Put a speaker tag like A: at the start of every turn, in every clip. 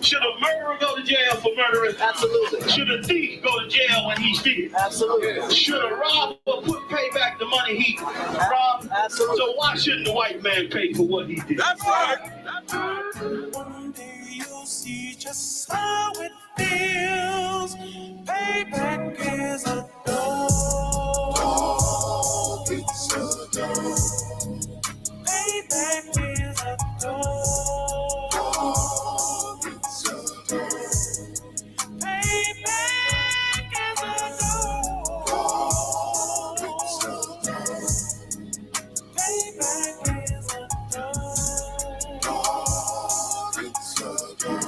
A: Should a murderer go to jail for murdering?
B: Absolutely.
A: Should a thief go to jail when he steals?
B: Absolutely.
A: Should a robber pay back the money he robbed?
B: Absolutely.
A: So why shouldn't the white man pay for what he did?
C: That's right.
D: One day you'll see just how it feels. Payback is a dog. It's a dog. Payback is a dog. It's a dog. Payback is a dog. It's a dog. Payback is a dog. It's a dog.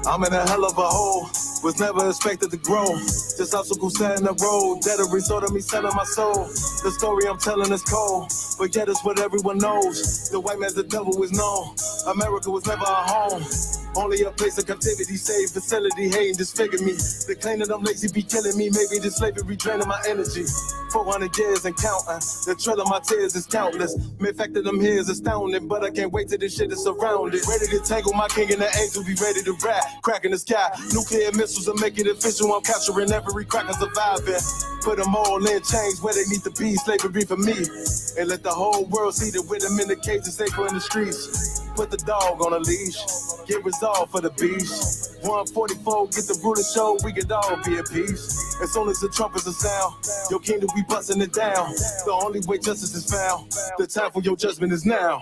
E: I'm in a hell of a hole, was never expected to grow. Just obstacles set in the road, that a result of me selling my soul. The story I'm telling is cold, but yet it's what everyone knows. The white man's the devil is known. America was never a home, only a place of captivity, safe facility, hating, disfigure me. They claim that I'm lazy, be killing me. Maybe the slavery draining my energy. 400 years and counting. The trail of my tears is countless. The fact that I'm here is astounding, but I can't wait till this shit is surrounded. Ready to tangle my king and the angel, be ready to rap. Crack in the sky, nuclear missiles are making it official. I'm capturing every cracker surviving. Put them all in chains where they need to be. Slavery for me. And let the whole world see that with them in the cages, safer in the streets. Put the dog on a leash. Get resolved for the beast. 144, get the ruler show, we could all be at peace. As soon as the trumpets are sound, your kingdom we busting it down. The only way justice is found, the time for your judgment is now.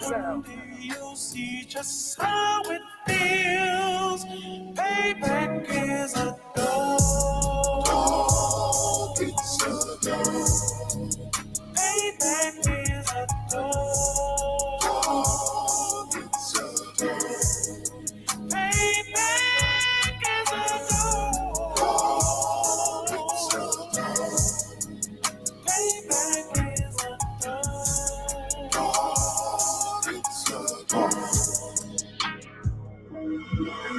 D: You'll see just how it feels. Payback is a dog. It's a dog. Payback is a dog. It's a dog. Payback is a dog. It's a dog. Payback is a dog. It's a dog.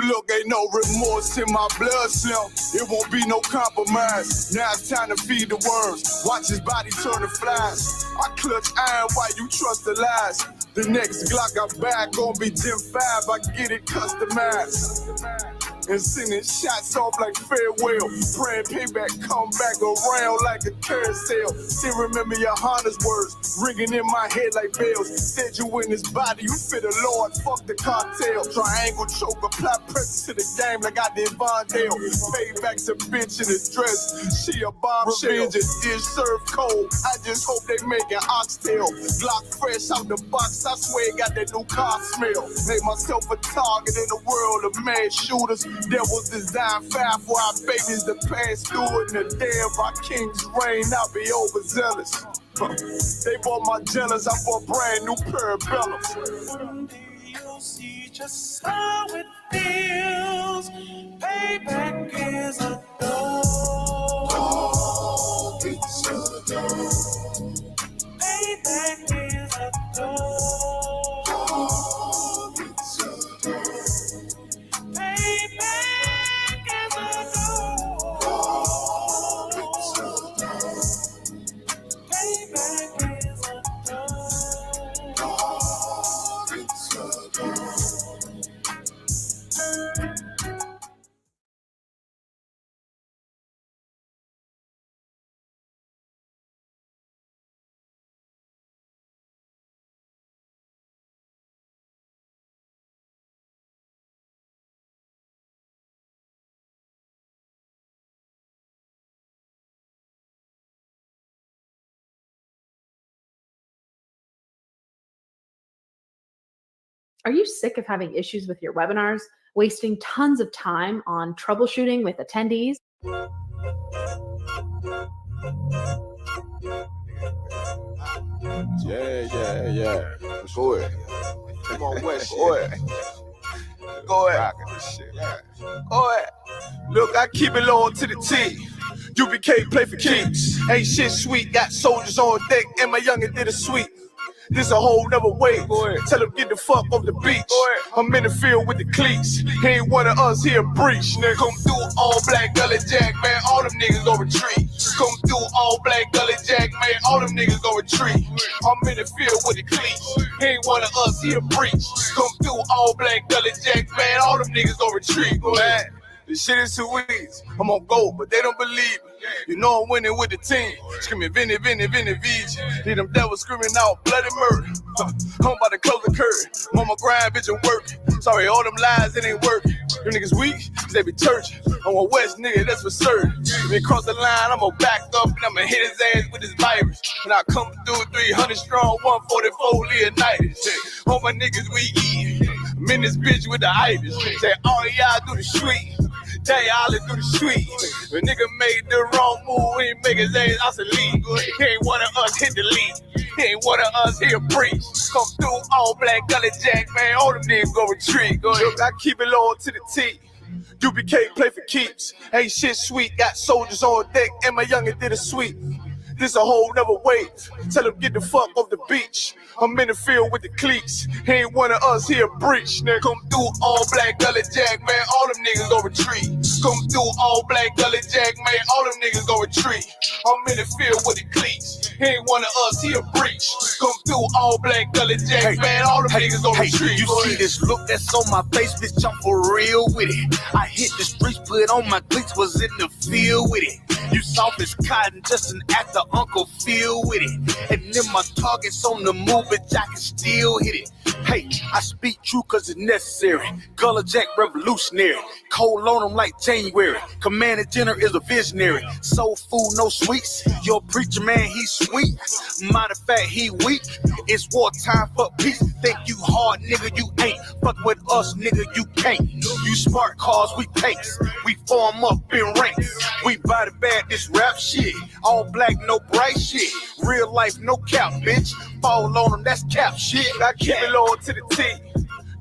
C: Look, ain't no remorse in my blood cell. It won't be no compromise. Now it's time to feed the worms. Watch his body turn to flies. I clutch iron while you trust the lies. The next Glock I buy gon' be Gen 5. I get it customized. And sending shots off like farewell. Praying payback come back around like a carousel. Still remember your Honda's words ringing in my head like bells. Said you in his body, you fit the Lord, fuck the cartel. Triangle choke, apply pressure to the game like I did Vondale. Payback's a bitch in a dress, she a bombshell. Revenge is served cold, I just hope they make an oxtail. Glock fresh out the box, I swear it got that new car smell. Made myself a target in a world of mad shooters. There was designed fire for our babies to pass through. In the day of our king's reign, I'll be overzealous. They bought my jealous, I bought brand new parabellums.
D: One day you'll see just how it feels. Payback is a dog. It's a dog. Payback is a dog. It's a dog. Payback is a dog. It's a dog. Payback is a dog. It's a dog.
F: Are you sick of having issues with your webinars, wasting tons of time on troubleshooting with attendees?
C: Yeah. Go ahead. Come on, West. Go ahead. Go ahead. Go ahead. Look, I keep it low to the T. UBK play for keeps. Ain't shit sweet. Got soldiers on deck, and my youngin' did a sweep. This a whole nother way. Tell him get the fuck off the beach. I'm in the field with the cleats. He ain't one of us here breach. Nigga, come through all black gully jack, man. All them niggas go retreat. Come through all black gully jack, man. All them niggas go retreat. I'm in the field with the cleats. He ain't one of us here breach. Come through all black gully jack, man. All them niggas go retreat, man. This shit is too easy. I'm on go, but they don't believe me. You know I'm winning with the team. Screaming Vinny, Vinny, Vinny, VG. Hear them devils screaming out bloody murder. I'm about to close the curtain. Mama grind, bitch, I'm working. Sorry, all them lies, it ain't working. Them niggas weak, cause they be churching. I'm a West nigga, that's for certain. If he cross the line, I'ma back up and I'ma hit his ass with this virus. When I come through 300 strong, 144 Leonidas. All my niggas we eat. I'm in this bitch with the itis. Say all y'all do the sweet. Tell y'all to do the sweet. When nigga made the wrong move, he make his ass obsolete. He ain't one of us hit the lead. He ain't one of us here preach. Come through all black gully jack, man. All them niggas go retreat. Go ahead. I keep it low to the T. UBK play for keeps. Ain't shit sweet. Got soldiers on deck, and my youngin' did a sweep. This a whole nother wave. Tell him get the fuck off the beach. I'm in the field with the cleats. He ain't one of us here breach. Nigga, come through all black gully jack, man. All them niggas go retreat. Come through all black gully jack, man. All them niggas go retreat. I'm in the field with the cleats. He ain't one of us here breach. Come through all black gully jack, man. All them niggas go retreat.
B: You see this look that's on my face, bitch, I'm for real with it. I hit the streets, put on my cleats, was in the field with it. You soft as cotton, just an actor, Uncle Phil with it. And then my target's on the move, bitch, I can still hit it. Hey, I speak true cause it's necessary. Gullah Jack revolutionary. Cold on them like January. Commander General is a visionary. Soul food, no sweets. Your preacher man, he's sweet. Matter of fact, he weak. It's wartime for peace. Think you hard, nigga, you ain't. Fuck with us, nigga, you can't. You smart cars, we tanks. We form up in ranks. We body bag this rap shit. All black, no bright shit. Real life, no cap, bitch. Fall on them, that's cap shit.
C: I keep it low to the T.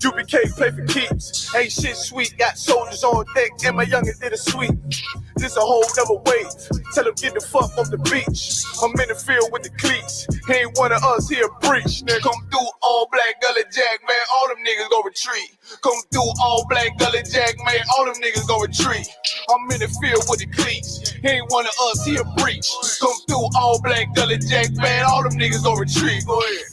C: UBK play for keeps. Ain't shit sweet. Got soldiers on deck, and my youngin' did a sweep. This a whole nother wave. Tell him get the fuck off the beach. I'm in the field with the cleats. He ain't one of us here breach. Nigga, come through all black gully jack, man. All them niggas go retreat. Come through all black gully jack, man. All them niggas go retreat. I'm in the field with the cleats. He ain't one of us here breach. Come through all black gully jack, man. All them niggas go retreat. Go ahead.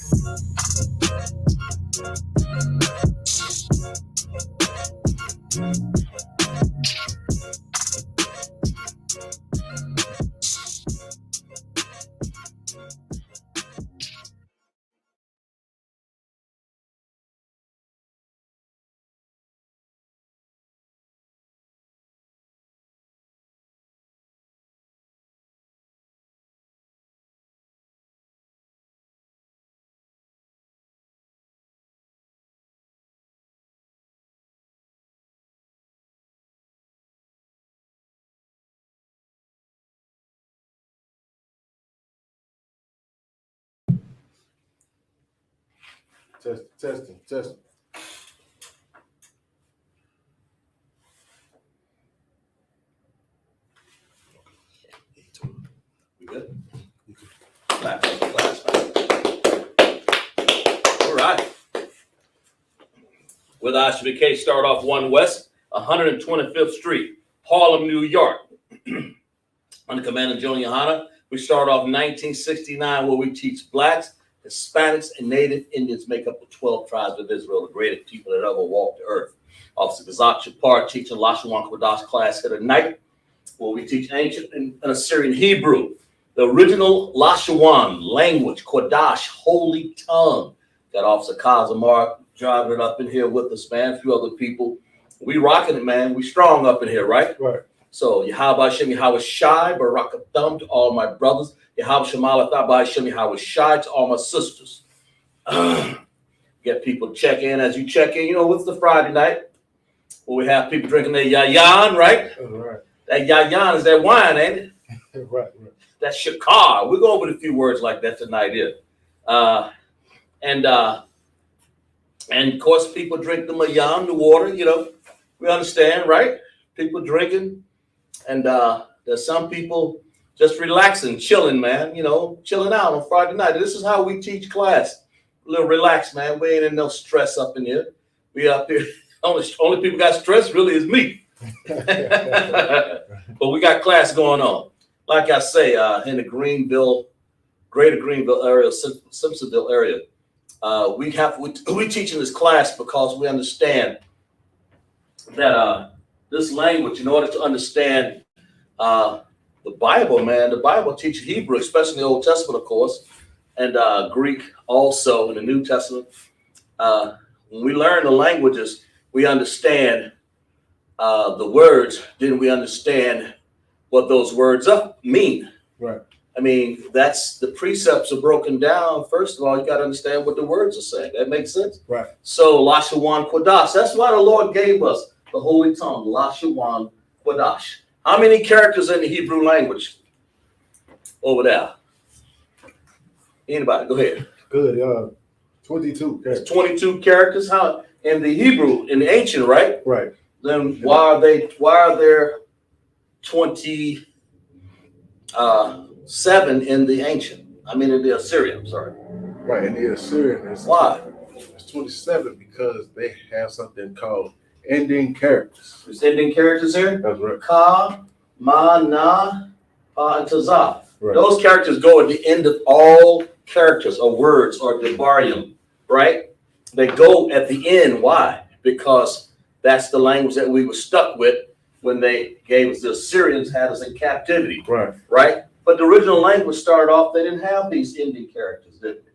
G: Testing.
H: We good? Clap. All right. With ISBK, start off 1 West, 125th Street, Harlem, New York. Under Commander Junior Yohana, we start off 1969, where we teach blacks, Hispanics, and Native Indians make up the 12 tribes of Israel, the greatest people that ever walked the earth. Officer Gazak Shapar teaching Lashawan Qadash class here tonight, where we teach ancient and Assyrian Hebrew, the original Lashawan language, Qadash, holy tongue. Got Officer Kazamar driving it up in here with us, man. A few other people. We rocking it, man. We strong up in here, right?
G: Right.
H: So Yahweh Shem Yahweh Shai, Baraka Thumb to all my brothers. Yahweh Shemala Thabai Shem Yahweh Shai to all my sisters. Get people to check in as you check in. You know, it's the Friday night where we have people drinking their yayan, right?
G: That's right.
H: That yayan is that wine, ain't it?
G: Right.
H: That's shakar. We'll go over a few words like that tonight here. And of course, people drink the mayan, the water, you know. We understand, right? People drinking. And there's some people just relaxing, chilling, man, you know, chilling out on Friday night. This is how we teach class. a little relaxed, man. We ain't in no stress up in here. We up here. Only people got stress really is me. But we got class going on. Like I say, in the greater Greenville area, Simpsonville area, we teaching this class because we understand that this language, in order to understand the Bible, man, the Bible teaches Hebrew, especially in the Old Testament, of course, and Greek also in the New Testament. When we learn the languages, we understand the words, then we understand what those words mean.
G: Right.
H: I mean, that's the precepts are broken down. First of all, you got to understand what the words are saying. That makes sense?
G: Right.
H: So, Lashawan Qadash, that's why the Lord gave us the holy tongue, Lashawan Qadash. How many characters in the Hebrew language over there? Anybody? Go ahead.
G: Good. 22. Okay.
H: There's 22 characters. How in the Hebrew, in the ancient, right?
G: Right.
H: Then why are there 27 in the ancient? I mean, in the Assyrian, sorry.
G: Right. And the Assyrian is
H: Why?
G: It's 27 because they have something called ending characters.
H: There's ending characters here.
G: That's right.
H: Ka, ma, na, pa, and tazah.
G: Right.
H: Those characters go at the end of all characters or words or debarium, right? They go at the end. Why? Because that's the language that we were stuck with when they gave us the Assyrians, had us in captivity.
G: Right.
H: Right? But the original language started off, they didn't have these ending characters, did they?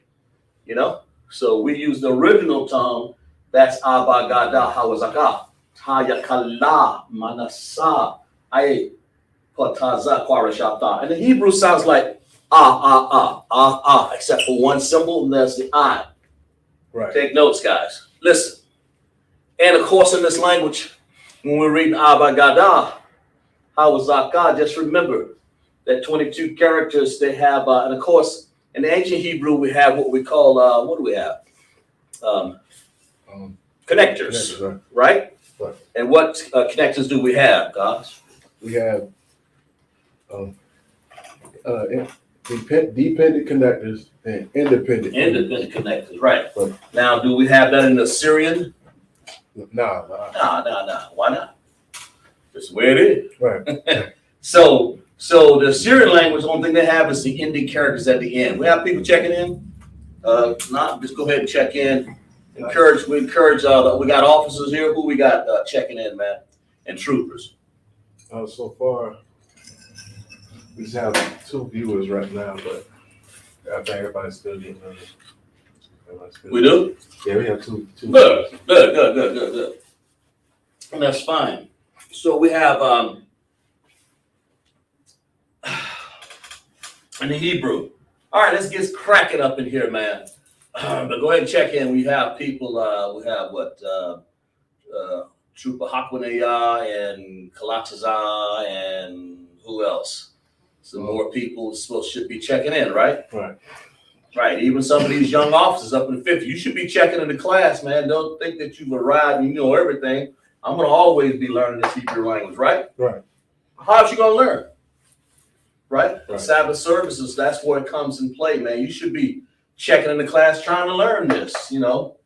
H: You know? So we use the original tongue, that's Abba Gada Hawazaka, Hayakala Manasa, Ay Potaza Kwarashata. And the Hebrew sounds like except for one symbol, and that's the I.
G: Right.
H: Take notes, guys. Listen. And of course, in this language, when we're reading Abba Gada Hawazaka, just remember that 22 characters they have, and of course, in the ancient Hebrew, we have what we call, what do we have? Connectors, right?
G: Right.
H: And what connectors do we have, guys?
G: We have dependent connectors and independent.
H: Independent connectors, right.
G: Right.
H: Now, do we have that in the Syrian?
G: Nah.
H: Nah. Why not? That's the way it is.
G: Right.
H: So the Syrian language, the only thing they have is the ending characters at the end. We have people checking in. Just go ahead and check in. We encourage. We got officers here. Who we got checking in, man, and troopers.
G: So far, we just have 2 viewers right now, but I think everybody's still getting
H: We do?
G: Yeah, we have two.
H: Good. And that's fine. So we have in the Hebrew. All right, let's get cracking up in here, man. But go ahead and check in. We have people. We have Trooper Hakwanaya and Kalataza and who else? Some more people should be checking in, right?
G: Right.
H: Right. Even some of these young officers up in the 50, you should be checking in the class, man. Don't think that you've arrived and you know everything. I'm going to always be learning this Hebrew language, right?
G: Right.
H: How's you going to learn? Right?
G: Right.
H: Sabbath services, that's where it comes in play, man. You should be checking in the class trying to learn this, you know.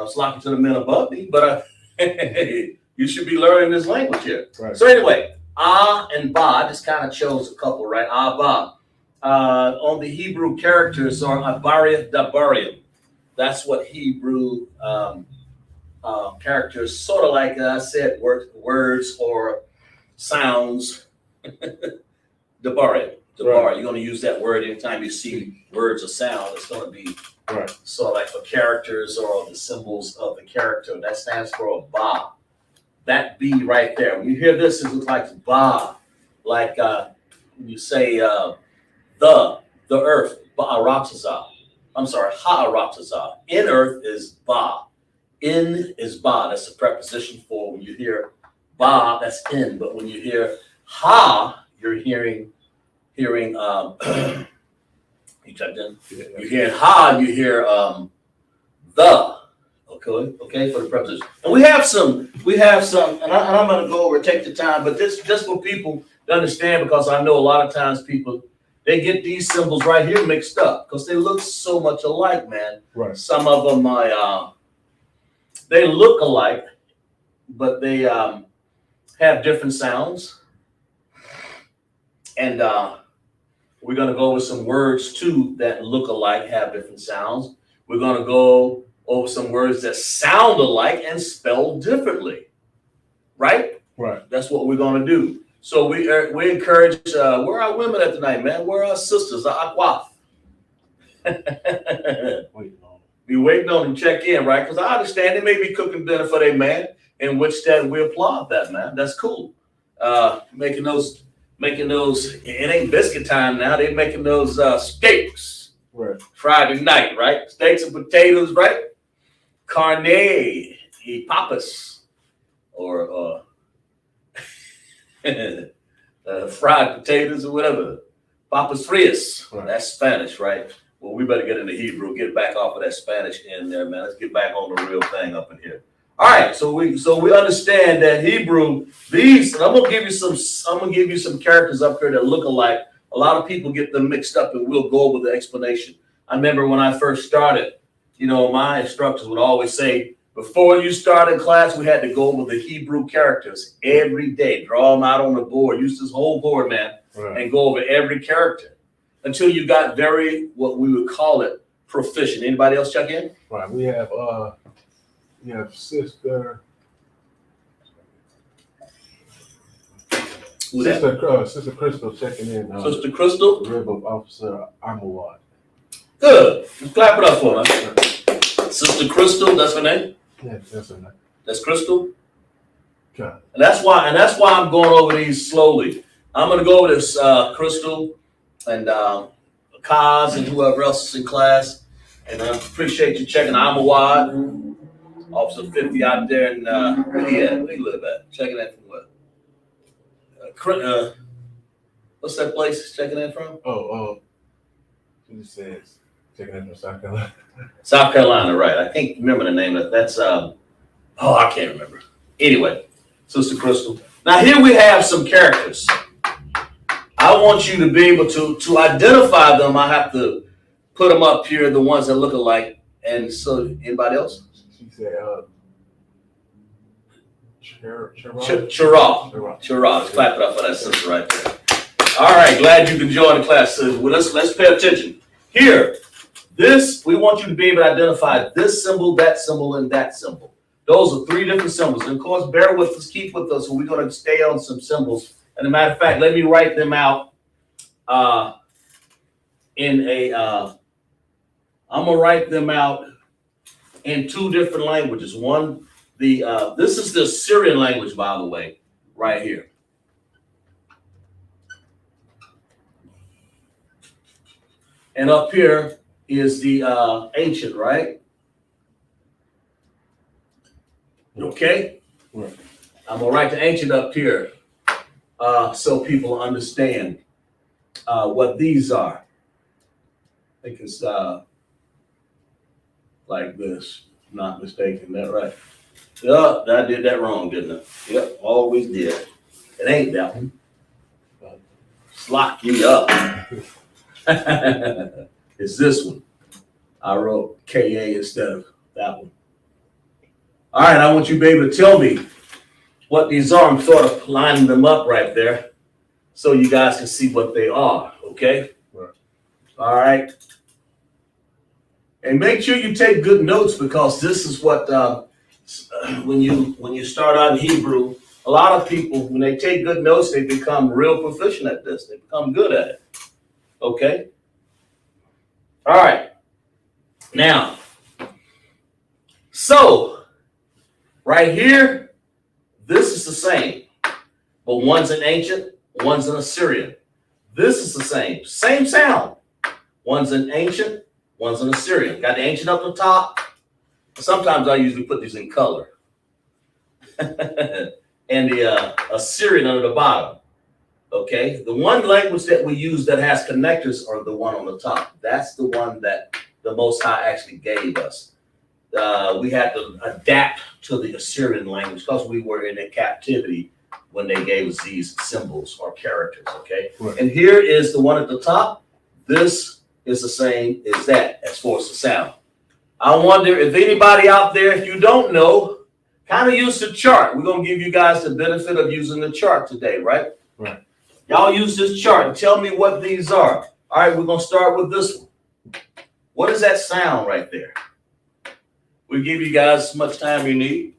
H: Slocking to the men above me, but you should be learning this language here.
G: Right.
H: So anyway, and Ba, I just kind of chose a couple, right? Ba. On the Hebrew characters are Abariyah, Dabariyah. That's what Hebrew characters, sort of like I said, words or sounds. Dabariyah.
G: Right.
H: You're going to use that word anytime you see words or sound. It's going to be
G: Right.
H: sort of like for characters or the symbols of the character. That stands for a Ba. That B right there. When you hear this, it looks like Ba. Like when you say the earth, Ba'aratazah. I'm sorry, Ha'aratazah. In earth is Ba. In is Ba. That's a preposition for when you hear Ba, that's in. But when you hear Ha, you're hearing you typed in?
G: Yeah.
H: You hear Ha, you hear the. Okay, for the preposition. And we have some, and I'm going to go over and take the time, but this just for people to understand, because I know a lot of times people, they get these symbols right here mixed up because they look so much alike, man.
G: Right.
H: Some of them are, they look alike, but they have different sounds. And we're going to go over some words too that look alike, have different sounds. We're going to go over some words that sound alike and spell differently. Right?
G: Right.
H: That's what we're going to do. So we encourage, where are our women at tonight, man? Where are our sisters, our aquaf? Be waiting on them to check in, right? Because I understand they may be cooking dinner for their man, in which that we applaud that, man. That's cool. Making those, it ain't biscuit time now. They're making those steaks.
G: Right.
H: Friday night, right? Steaks and potatoes, right? Carne y papas, or fried potatoes or whatever. Papas frias.
G: Right.
H: That's Spanish, right? Well, we better get into Hebrew. Get back off of that Spanish in there, man. Let's get back on the real thing up in here. All right, so we understand that Hebrew. These, and I'm gonna give you some characters up here that look alike. A lot of people get them mixed up, and we'll go over the explanation. I remember when I first started, my instructors would always say, before you started class, we had to go over the Hebrew characters every day, draw them out on the board, use this whole board, man,
G: Right.
H: and go over every character until you got what we would call it, proficient. Anybody else check in?
G: Right. We have Sister.
H: Who's that?
G: Sister Crystal checking in.
H: Sister Crystal?
G: Rib of Officer Amawad.
H: Good. Let's clap it up for her. Sister Crystal, that's her name?
G: Yeah, that's her name.
H: That's Crystal?
G: Okay.
H: And that's why I'm going over these slowly. I'm gonna go over this Crystal and Kaz and whoever else is in class. And I appreciate you checking Amawad, Officer 50 out there, and where he at? Where he live at? Checking that from what? What's that place checking that from?
G: He says checking in from South Carolina.
H: South Carolina, right? I can't remember the name of it. That's I can't remember. Anyway, Sister Crystal. Now here we have some characters. I want you to be able to identify them. I have to put them up here, the ones that look alike. And so, anybody else?
G: She said,
H: Chirag. Let's clap it up for that sister right there. All right, glad you can join the class. So let's pay attention. Here, we want you to be able to identify this symbol, and that symbol. Those are three different symbols. And of course, bear with us, keep with us. So we're going to stay on some symbols. And as a matter of fact, let me write them out I'm going to write them out in two different languages. One, this is the Syrian language, by the way, right here. And up here is the ancient, right? Okay?
G: Right.
H: I'm going to write the ancient up here so people understand what these are. I think it's like this, if not mistaken. That right? Yeah, I did that wrong, didn't I? Yep, always did. It ain't that one. Lock you up. It's this one. I wrote KA instead of that one. All right, I want you to be able to tell me what these are. I'm sort of lining them up right there so you guys can see what they are, okay?
G: Right.
H: All right. And make sure you take good notes, because this is what, when you start out in Hebrew, a lot of people, when they take good notes, they become real proficient at this. They become good at it. Okay? All right. Now, so right here, this is the same, but one's an ancient, one's an Assyrian. This is the same sound. One's an ancient, one's an Assyrian. Got the ancient up the top. Sometimes I usually put these in color. And the Assyrian under the bottom. Okay, the one language that we use that has connectors are the one on the top. That's the one that the Most High actually gave us. We had to adapt to the Assyrian language because we were in a captivity when they gave us these symbols or characters. Okay,
G: right.
H: And here is the one at the top. This is the same as that as far as the sound. I wonder if anybody out there, if you don't know, kind of use the chart. We're going to give you guys the benefit of using the chart today, right?
G: Right.
H: Y'all use this chart and tell me what these are. All right, we're going to start with this one. What is that sound right there? We'll give you guys as much time you need.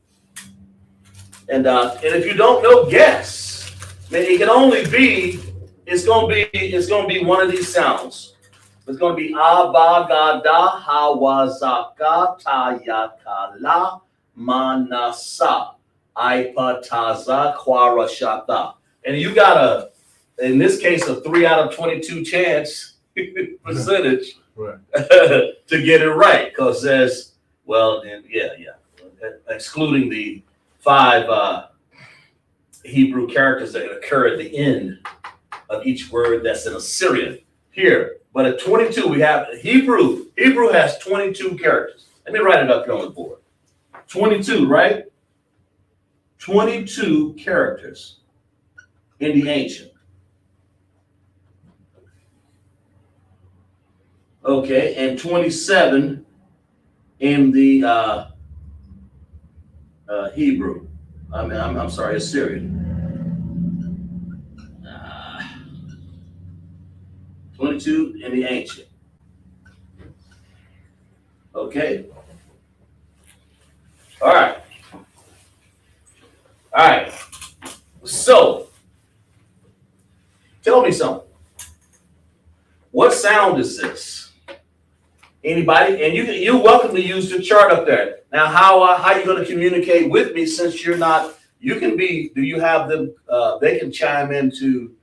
H: And if you don't know, guess. I mean, it can only be, it's going to be one of these sounds. It's going to be abagada hawazaka tayakala manasa ipataza kwarashata. And you got in this case, a 3 out of 22 chance percentage
G: Right.
H: to get it right. Because there's, well, excluding the 5 Hebrew characters that occur at the end of each word that's in Assyrian here. But at 22, we have Hebrew. Hebrew has 22 characters. Let me write it up here on the board. 22, right? 22 characters in the ancient. Okay, and 27 in the Hebrew. I'm sorry, Assyrian. 22 in the ancient. Okay. All right. All right. So, tell me something. What sound is this? Anybody? And you're welcome to use the chart up there. Now, how are you going to communicate with me since you're not? You can be. Do you have them? They can chime into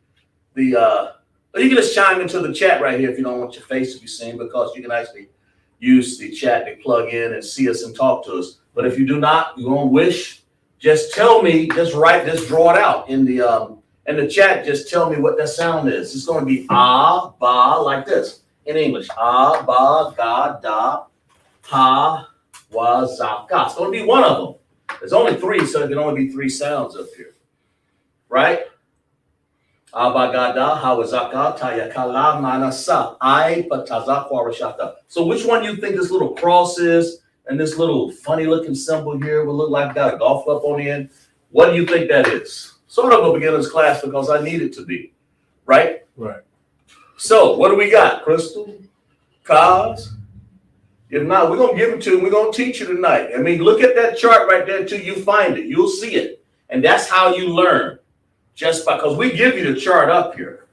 H: the. You can just chime into the chat right here if you don't want your face to be seen, because you can actually use the chat to plug in and see us and talk to us. But if you do not, you won't wish, just tell me, just draw it out in the chat. Just tell me what that sound is. It's going to be ah, ba, like this in English. Ah, ba, ga, da, ha, wa, za, ka. It's going to be one of them. There's only 3, so it can only be 3 sounds up here, right? Abagada hawazaka tayakala manasa I pataza kwarashata. So which one do you think this little cross is, and this little funny looking symbol here will look like got a golf club on the end? What do you think that is? Sort of a beginner's class because I need it to be, right?
G: Right.
H: So what do we got? Crystal? Cars? If not, we're going to give it to you. We're going to teach you tonight. I mean, look at that chart right there till you find it. You'll see it. And that's how you learn. Just because we give you the chart up here.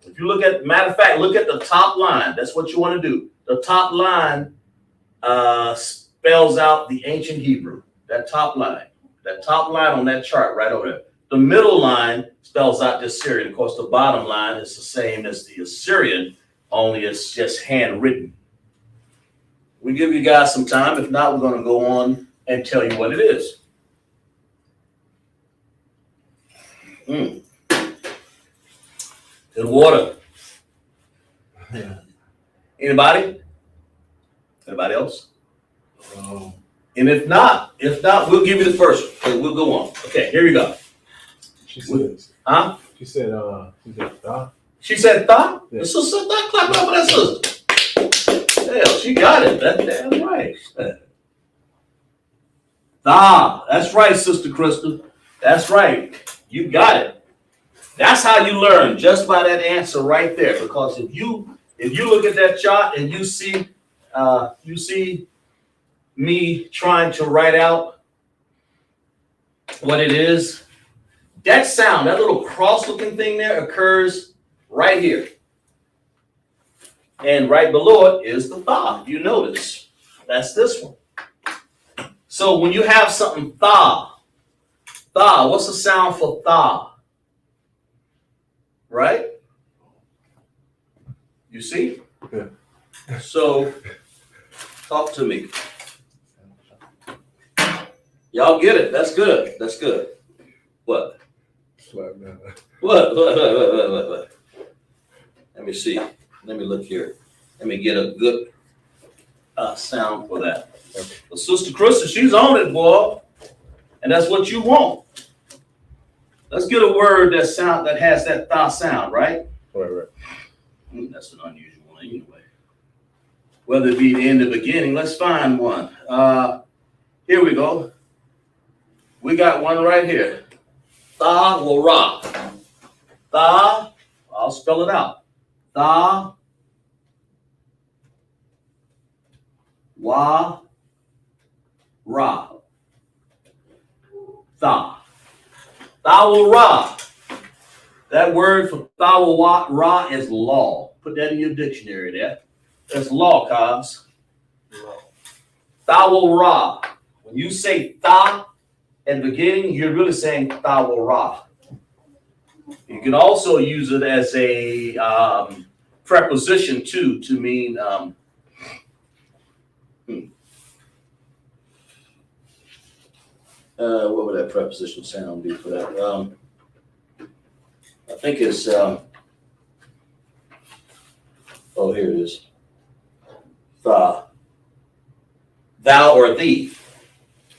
H: If you look at, matter of fact, look at the top line. That's what you want to do. The top line spells out the ancient Hebrew. That top line on that chart right over there. The middle line spells out the Assyrian. Of course, the bottom line is the same as the Assyrian, only it's just handwritten. We give you guys some time. If not, we're going to go on and tell you what it is. Good water.
G: Yeah.
H: Anybody? Anybody else?
G: Um,
H: And if not, we'll give you the first one. Okay, we'll go on. Okay, here you go.
G: she says.
H: Huh?
G: She said. Doc.
H: She said thought?
G: Yeah.
H: So that clap up for that sister. Hell, she got it. That's damn right. That's right, Sister Crystal. That's right. You got it. That's how you learn, just by that answer right there. Because if you look at that chart and you see me trying to write out what it is, that sound, that little cross-looking thing there occurs right here. And right below it is the tha. You notice. That's this one. So when you have something tha, what's the sound for tha? Right? You see?
G: Yeah.
H: So talk to me. Y'all get it. That's good. That's good. What? What? Let me see. Let me look here. Let me get a good sound for that.
G: Okay.
H: Well, Sister Krista, she's on it, boy. And that's what you want. Let's get a word that has that tha sound, right?
G: Right.
H: That's an unusual one anyway. Whether it be the end or beginning, let's find one. Here we go. We got one right here. Tha wa ra. Tha, I'll spell it out. Tha wa ra. Tha. Tha wa ra. That word for tha wa ra is law. Put that in your dictionary there. That's law, cuz. Tha wa ra. When you say tha at the beginning, you're really saying tha wa ra. You can also use it as a preposition too, to mean what would that preposition sound be for that? I think it's oh, here it is. Thou or thee.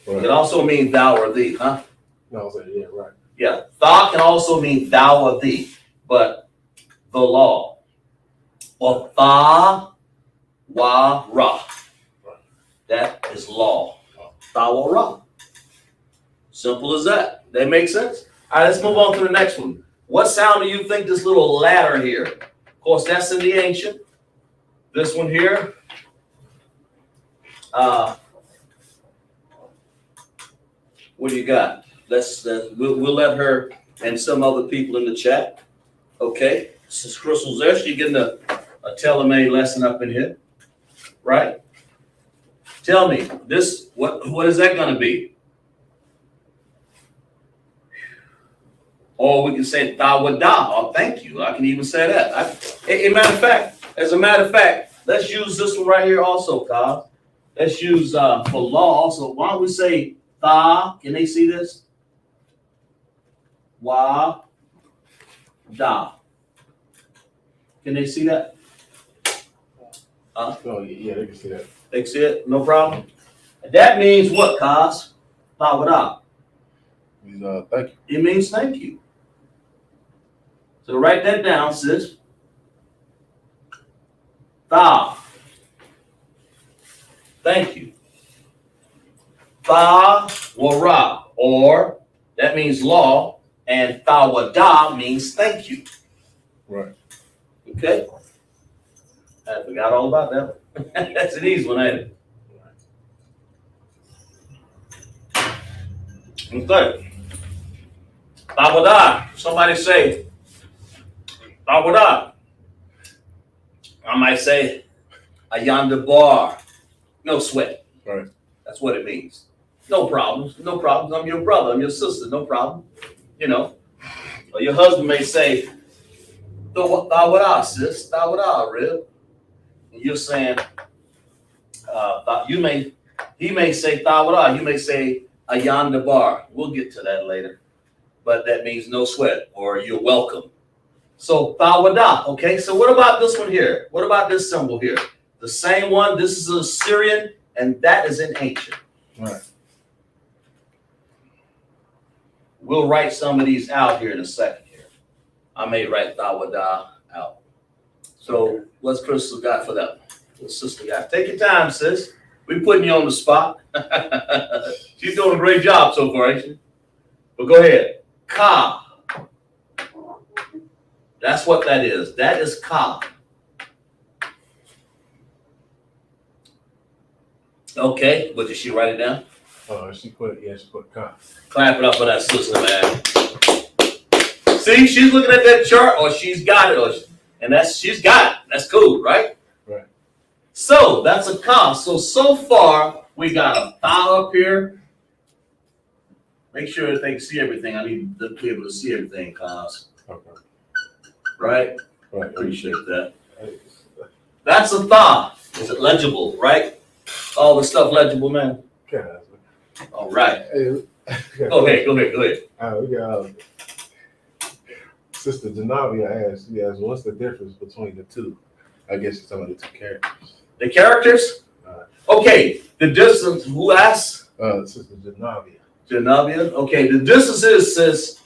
G: Right.
H: It can also mean thou or thee, huh?
G: No, I was like, yeah, right.
H: Yeah, thou can also mean thou or thee, but the law. Or tha wa ra. That is law. Tha wa ra. Simple as that. That makes sense? All right, let's move on to the next one. What sound do you think this little ladder here? Of course, that's in the ancient. This one here. What do you got? We'll let her and some other people in the chat. Okay, since Crystal's there, she's getting a tailor-made lesson up in here, right? Tell me this. What is that going to be? Or we can say tawada. Oh, thank you. I can even say that. As a matter of fact, let's use this one right here also, Kyle. Let's use for law also. Why don't we say tha? Can they see this? Wa da. Can they see that?
G: Oh, yeah, they can see that.
H: They can see it? No problem. That means what, Kaz? Tawada.
G: Means, thank you.
H: It means thank you. So write that down, sis. Tha. Thank you. Tha wa ra, or that means law, and tawada means thank you.
G: Right.
H: Okay? I forgot all about that. That's an easy one, ain't it? Okay. Tawada. Somebody say tawada. I might say ayanda bar. No sweat.
G: Right.
H: That's what it means. No problems. No problems. I'm your brother. I'm your sister. No problem. You know. Or your husband may say, tawada, sis. Tawada, rib. And you're saying, he may say tawada. You may say ayanda bar. We'll get to that later. But that means no sweat or you're welcome. So tawada. Okay. So what about this one here? What about this symbol here? The same one. This is a Syrian, and that is in ancient.
G: Right.
H: We'll write some of these out here in a second here. I may write tawada out. So what's Crystal got for that? What sister got? Take your time, sis. We're putting you on the spot. She's doing a great job so far, ain't she? But go ahead. Ka. That's what that is. That is ka. Okay, but did she write it down?
G: She put ka.
H: Clap it up for that sister, man. See, she's looking at that chart, or she's got it, she's got it. That's cool, right?
G: Right.
H: So that's a ka. So far we got a tha up here. Make sure that they can see everything. I need to be able to see everything, cause.
G: Okay.
H: Right?
G: Right.
H: Appreciate that. That's a tha. Is it legible, right? All the stuff legible, man.
G: Okay.
H: All right.
G: Hey,
H: Go ahead.
G: We got Sister Janavia asked, what's the difference between the two? I guess it's some of the two characters.
H: The characters? Okay. The distance, who asked?
G: Sister Janavia.
H: Janavia? Okay. The distance is, sis,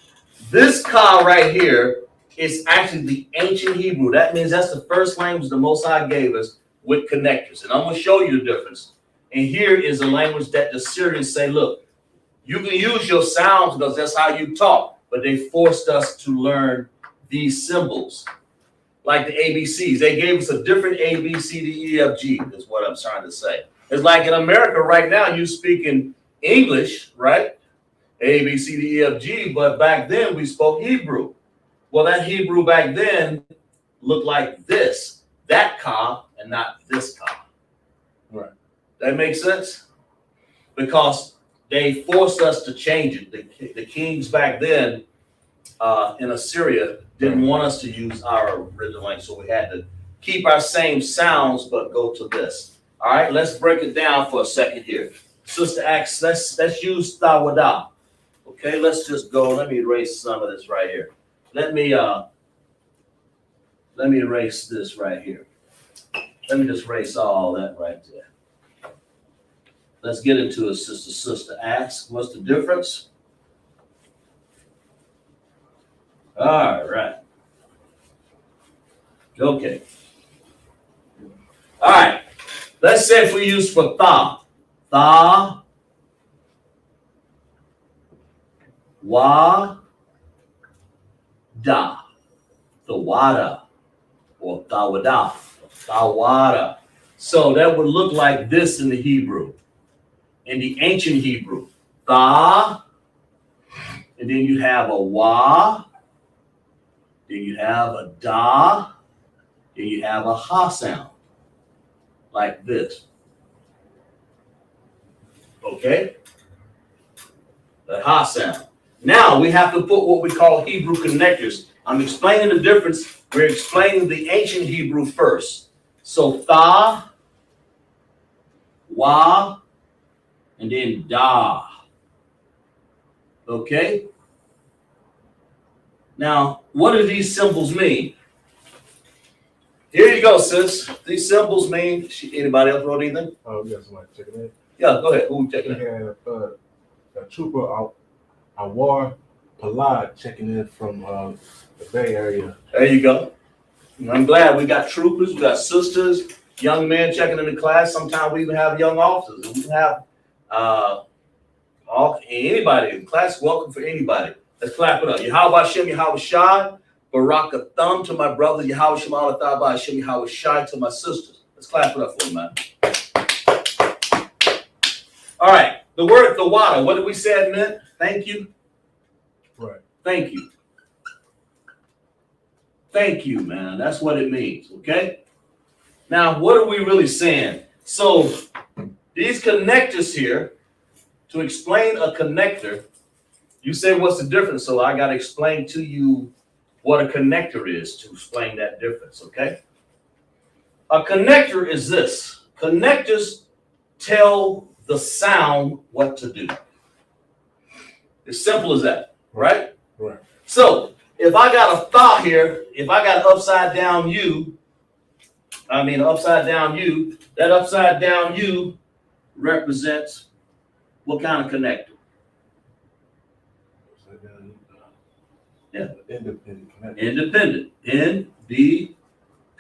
H: this ka right here It's actually the ancient Hebrew. That means that's the first language the Most High gave us with connectors. And I'm going to show you the difference. And here is a language that the Syrians say, look, you can use your sounds because that's how you talk. But they forced us to learn these symbols, like the ABCs. They gave us a different A, B, C, D, E, F, G, is what I'm trying to say. It's like in America right now, you speak in English, right? A, B, C, D, E, F, G. But back then, we spoke Hebrew. Well, that Hebrew back then looked like this, that ka, and not this ka.
G: Right.
H: That makes sense? Because they forced us to change it. The kings back then in Assyria didn't want us to use our original language, so we had to keep our same sounds, but go to this. All right, let's break it down for a second here. Sister Acts, let's use Tawada. Okay, let's just go. Let me erase some of this right here. Let me erase this right here. Let me just erase all that right there. Let's get into it, Sister Acts. What's the difference? All right. Okay. All right. Let's say if we use for tha, wa, da, tawada, or tawada. So that would look like this in the Hebrew, in the ancient Hebrew. Tha, and then you have a wa, then you have a da, then you have a ha sound, like this. Okay? The ha sound. Now we have to put what we call Hebrew connectors. I'm explaining the difference. We're explaining the ancient Hebrew first. So tha, wa, and then da. Okay? Now, what do these symbols mean? Here you go, sis. These symbols mean, anybody else wrote anything?
G: Oh, we got somebody checking in.
H: Yeah, go ahead. Who we
G: We
H: checking in?
G: have a trooper, Awar Palad, checking in from the Bay Area.
H: There you go. And I'm glad we got troopers, we got sisters, young men checking in the class. Sometimes we even have young officers. And we have anybody in class. Welcome for anybody. Let's clap it up. Yahweh Shem Yahweh Shai. Barak a thumb to my brother. Yahweh Shem Alataba Shem Yahweh Shai to my sisters. Let's clap it up for them, man. All right. The word Thawada, what did we say it meant? Thank you.
G: Right.
H: Thank you. Thank you, man. That's what it means, okay? Now, what are we really saying? So, these connectors here, to explain a connector, you say, what's the difference? So, I got to explain to you what a connector is to explain that difference, okay? A connector is this. Connectors tell the sound what to do. It's simple as that, right?
G: Right.
H: So, if I got a thought here, if I got upside down U, that upside down U represents what kind of connector? Yeah.
G: Independent connector.
H: Independent.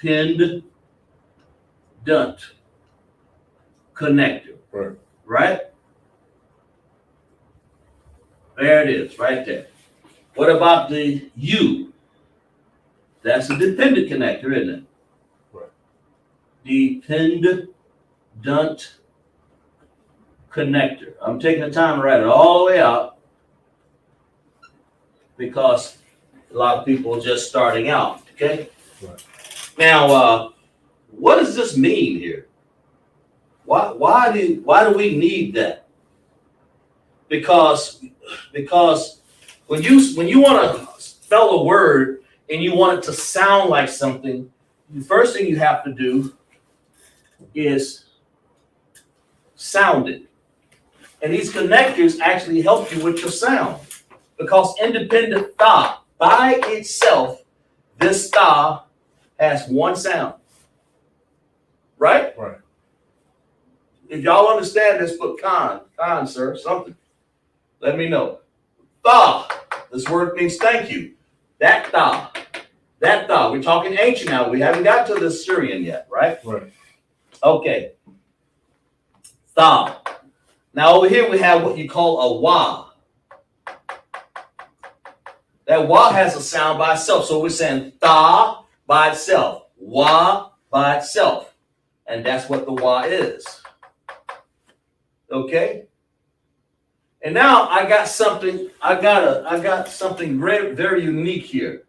H: Independent connector.
G: Right.
H: Right? There it is, right there. What about the U? That's a dependent connector, isn't it?
G: Right.
H: Dependent connector. I'm taking the time to write it all the way out because a lot of people are just starting out, okay?
G: Right.
H: Now, what does this mean here? Why do we need that? Because when you want to spell a word and you want it to sound like something, the first thing you have to do is sound it. And these connectors actually help you with your sound. Because independent tha, by itself, this tha has one sound. Right?
G: Right.
H: If y'all understand this, put con, sir, something. Let me know. Tha, this word means thank you. That tha That tha. We're talking ancient now. We haven't got to the Syrian yet, right?
G: Right.
H: Okay. Tha. Now over here we have what you call a wa. That wa has a sound by itself. So we're saying tha by itself, wa by itself. And that's what the wa is. Okay? And now I got something very, very unique here.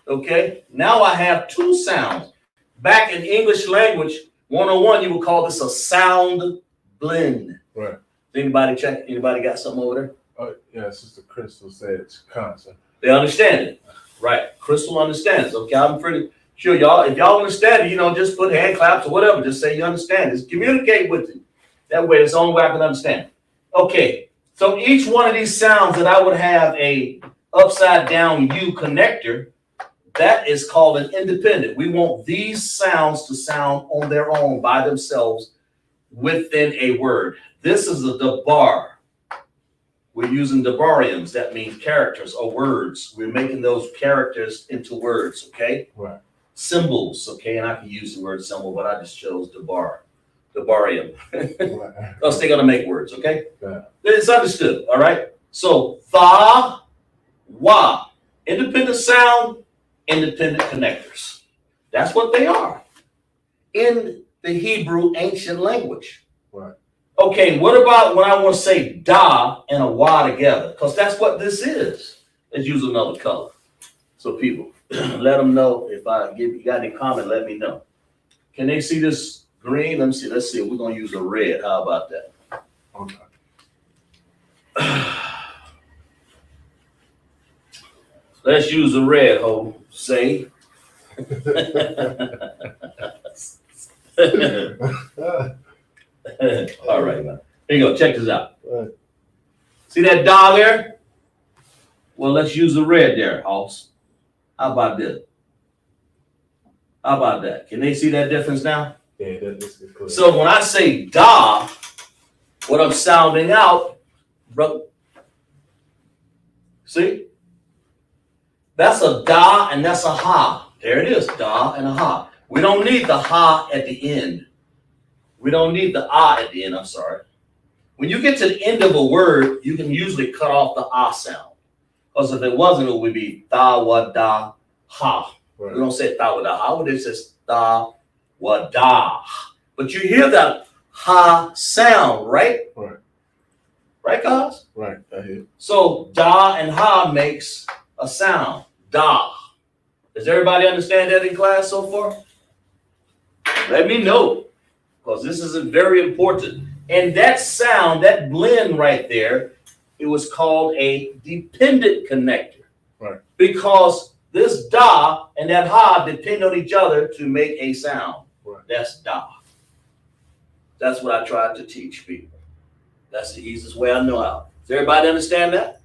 H: Okay? Now I have two sounds. Back in English language 101, you would call this a sound blend.
G: Right.
H: Anybody check? Anybody got something over there?
G: Oh, yeah, Sister Crystal said it's constant.
H: They understand it. Right. Crystal understands. Okay, I'm pretty sure y'all, if y'all understand it, just put hand claps or whatever. Just say you understand. Just communicate with it. That way, it's the only way I can understand. Okay, so each one of these sounds that I would have a upside down U connector, that is called an independent. We want these sounds to sound on their own by themselves within a word. This is a dabar. We're using dabariums. That means characters or words. We're making those characters into words, okay?
G: Right.
H: Symbols, okay? And I can use the word symbol, but I just chose dabarium. Because they're going to make words, okay?
G: Yeah.
H: It's understood, all right? So, tha, wa. Independent sound, independent connectors. That's what they are in the Hebrew ancient language.
G: Right.
H: Okay, what about when I want to say da and a wa together? Because that's what this is. Let's use another color. So people, let them know if you got any comment, let me know. Can they see this green? Let me see. Let's see. We're going to use a red. How about that?
G: Okay.
H: Let's use a red, Jose. All right, man. Here you go. Check this out.
G: Right.
H: See that da there? Well, let's use the red there, Hoss. How about this? How about that? Can they see that difference now?
G: Yeah, that's clear.
H: So when I say da, what I'm sounding out, bro. See? That's a da and that's a ha. There it is, da and a ha. We don't need the ha at the end. We don't need the ah at the end, I'm sorry. When you get to the end of a word, you can usually cut off the ah sound. Because if it wasn't, it would be da, wa, da, ha.
G: Right.
H: We don't say da, wa, da, ha. It says da, wa, da. But you hear that ha sound, right?
G: Right.
H: Right, guys?
G: Right. I hear.
H: So da and ha makes a sound. Da. Does everybody understand that in class so far? Let me know. Because this is very important. And that sound, that blend right there, it was called a dependent connector.
G: Right.
H: Because this da and that ha depend on each other to make a sound.
G: Right.
H: That's da. That's what I tried to teach people. That's the easiest way I know how. Does everybody understand that?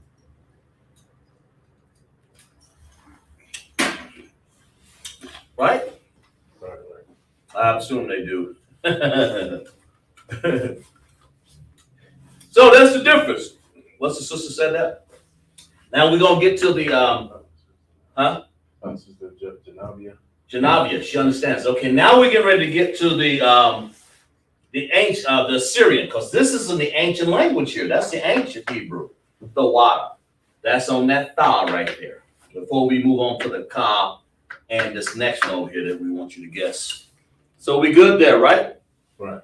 H: Right?
G: Right.
H: I assume they do. So that's the difference. What's the sister said that? Now we're gonna get to the
G: Sister Janavia.
H: Janavia. She understands. Okay, now we're getting ready to get to the ancient the Assyrian, because this is in the ancient language here. That's the ancient Hebrew, the wada. That's on that tha right there. Before we move on to the ka and this next note here that we want you to guess. So we good there, right?
G: Right.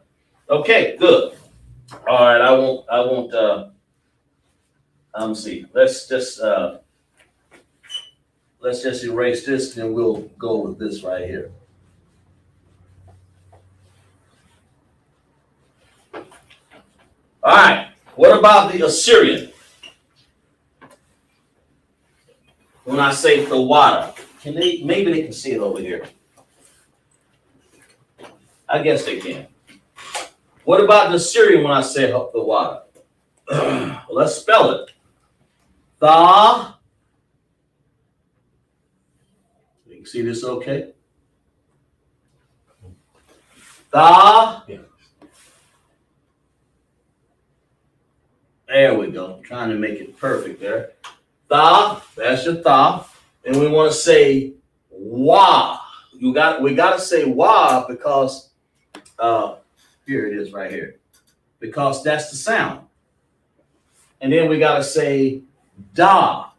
H: Okay, good. All right, I won't see. Let's just erase this and we'll go with this right here. All right, what about the Assyrian? When I say the wada, maybe they can see it over here. I guess they can. What about the Assyrian when I say the wada? Let's spell it. Tha. You can see this okay? Tha.
G: Yeah.
H: There we go. I'm trying to make it perfect there. Tha, that's your tha. And we want to say Wa. We got to say wa because here it is right here. Because that's the sound. And then we got to say da.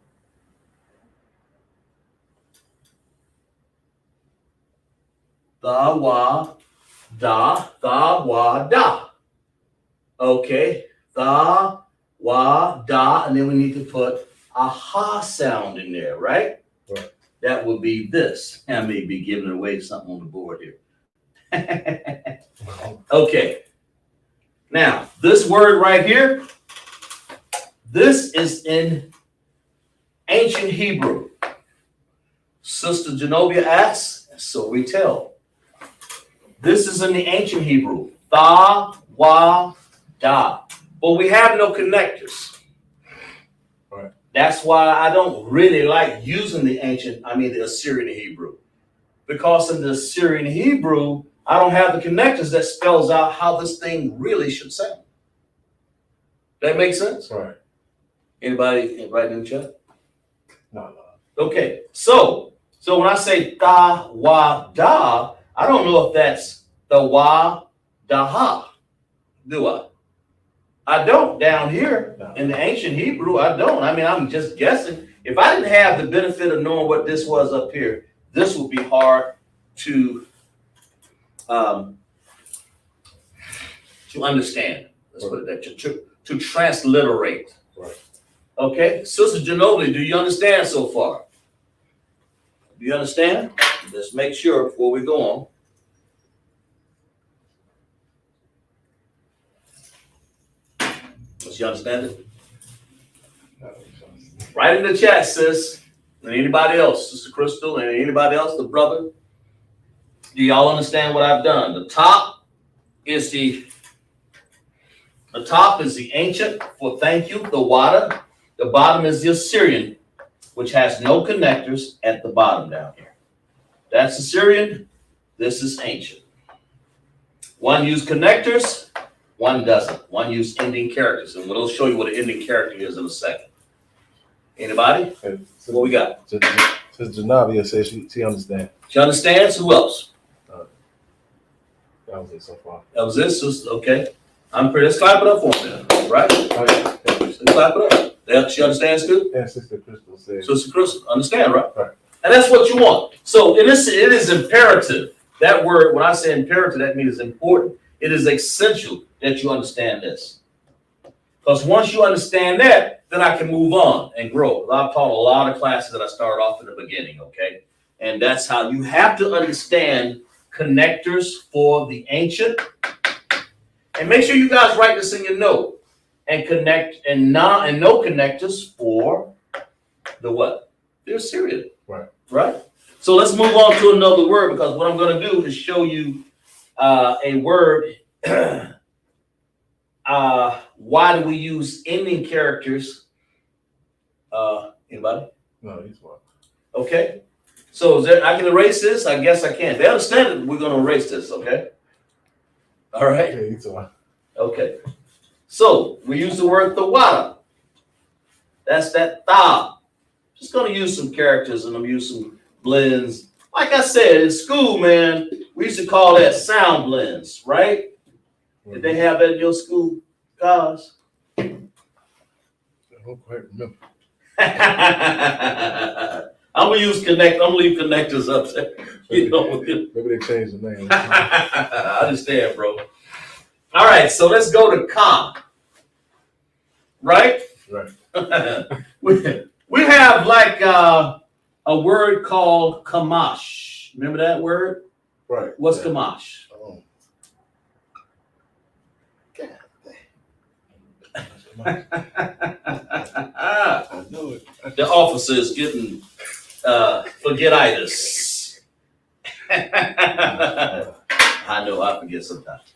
H: The, wa, da, the, wa, da. Okay, the, wa, da, and then we need to put a ha sound in there, right?
G: Right.
H: That would be this. I may be giving away something on the board here. Okay. Now, this word right here, this is in ancient Hebrew. Sister Genovia asks, so we tell. This is in the ancient Hebrew. Tha, wa, da. But we have no connectors.
G: Right.
H: That's why I don't really like using the Assyrian Hebrew. Because in the Assyrian Hebrew, I don't have the connectors that spells out how this thing really should sound. That makes sense?
G: Right.
H: Anybody write in the chat?
G: No.
H: Okay, so when I say da, wa, da, I don't know if that's the wa, da, ha. Do I? I don't down here in the ancient Hebrew. I don't. I mean, I'm just guessing. If I didn't have the benefit of knowing what this was up here, this would be hard to understand. Let's put it that to transliterate.
G: Right.
H: Okay, Sister Ginobili, do you understand so far? Do you understand? Let's make sure before we go on. Does you understand it? Right in the chat, sis. And anybody else, Sister Crystal, and anybody else, the brother. Do y'all understand what I've done? The top is the ancient for thank you, the wada. The bottom is the Assyrian, which has no connectors at the bottom down here. That's Assyrian. This is ancient. One used connectors, one doesn't. One used ending characters, and we'll show you what an ending character is in a second. Anybody? What we got?
G: Sister Janavia says she understands.
H: She understands? Who else?
G: That was it so far.
H: That was it, sister. Okay. I'm pretty. Let's clap it up for me, right? Let's clap it up. Yeah, she understands too?
G: And Sister Crystal says.
H: Sister Crystal, understand, right?
G: Right.
H: And that's what you want. So it is imperative. That word, when I say imperative, that means it's important. It is essential that you understand this. Because once you understand that, then I can move on and grow. I've taught a lot of classes that I started off in the beginning, okay? And that's how you have to understand connectors for the ancient. And make sure you guys write this in your note. And connect and no connectors for the what? The Assyrian.
G: Right.
H: Right? So let's move on to another word, because what I'm going to do is show you a word. Why do we use ending characters? Anybody?
G: No, he's one.
H: Okay. So I can erase this? I guess I can. They understand it. We're going to erase this, okay? All right.
G: Yeah, he's one.
H: Okay. So we use the word thawada. That's that tha. Just going to use some characters and I'm use some blends. Like I said, in school, man, we used to call that sound blends, right? Did they have that in your school, guys?
G: I don't quite remember.
H: I'm gonna use connect. I'm gonna leave connectors up there. You know,
G: maybe they changed the name.
H: I understand, bro. All right, so let's go to Ka. Right?
G: Right.
H: we have like a word called kamash. Remember that word?
G: Right.
H: What's kamash?
G: Oh. I know it.
H: The officer is getting forgetitis. I know I forget sometimes.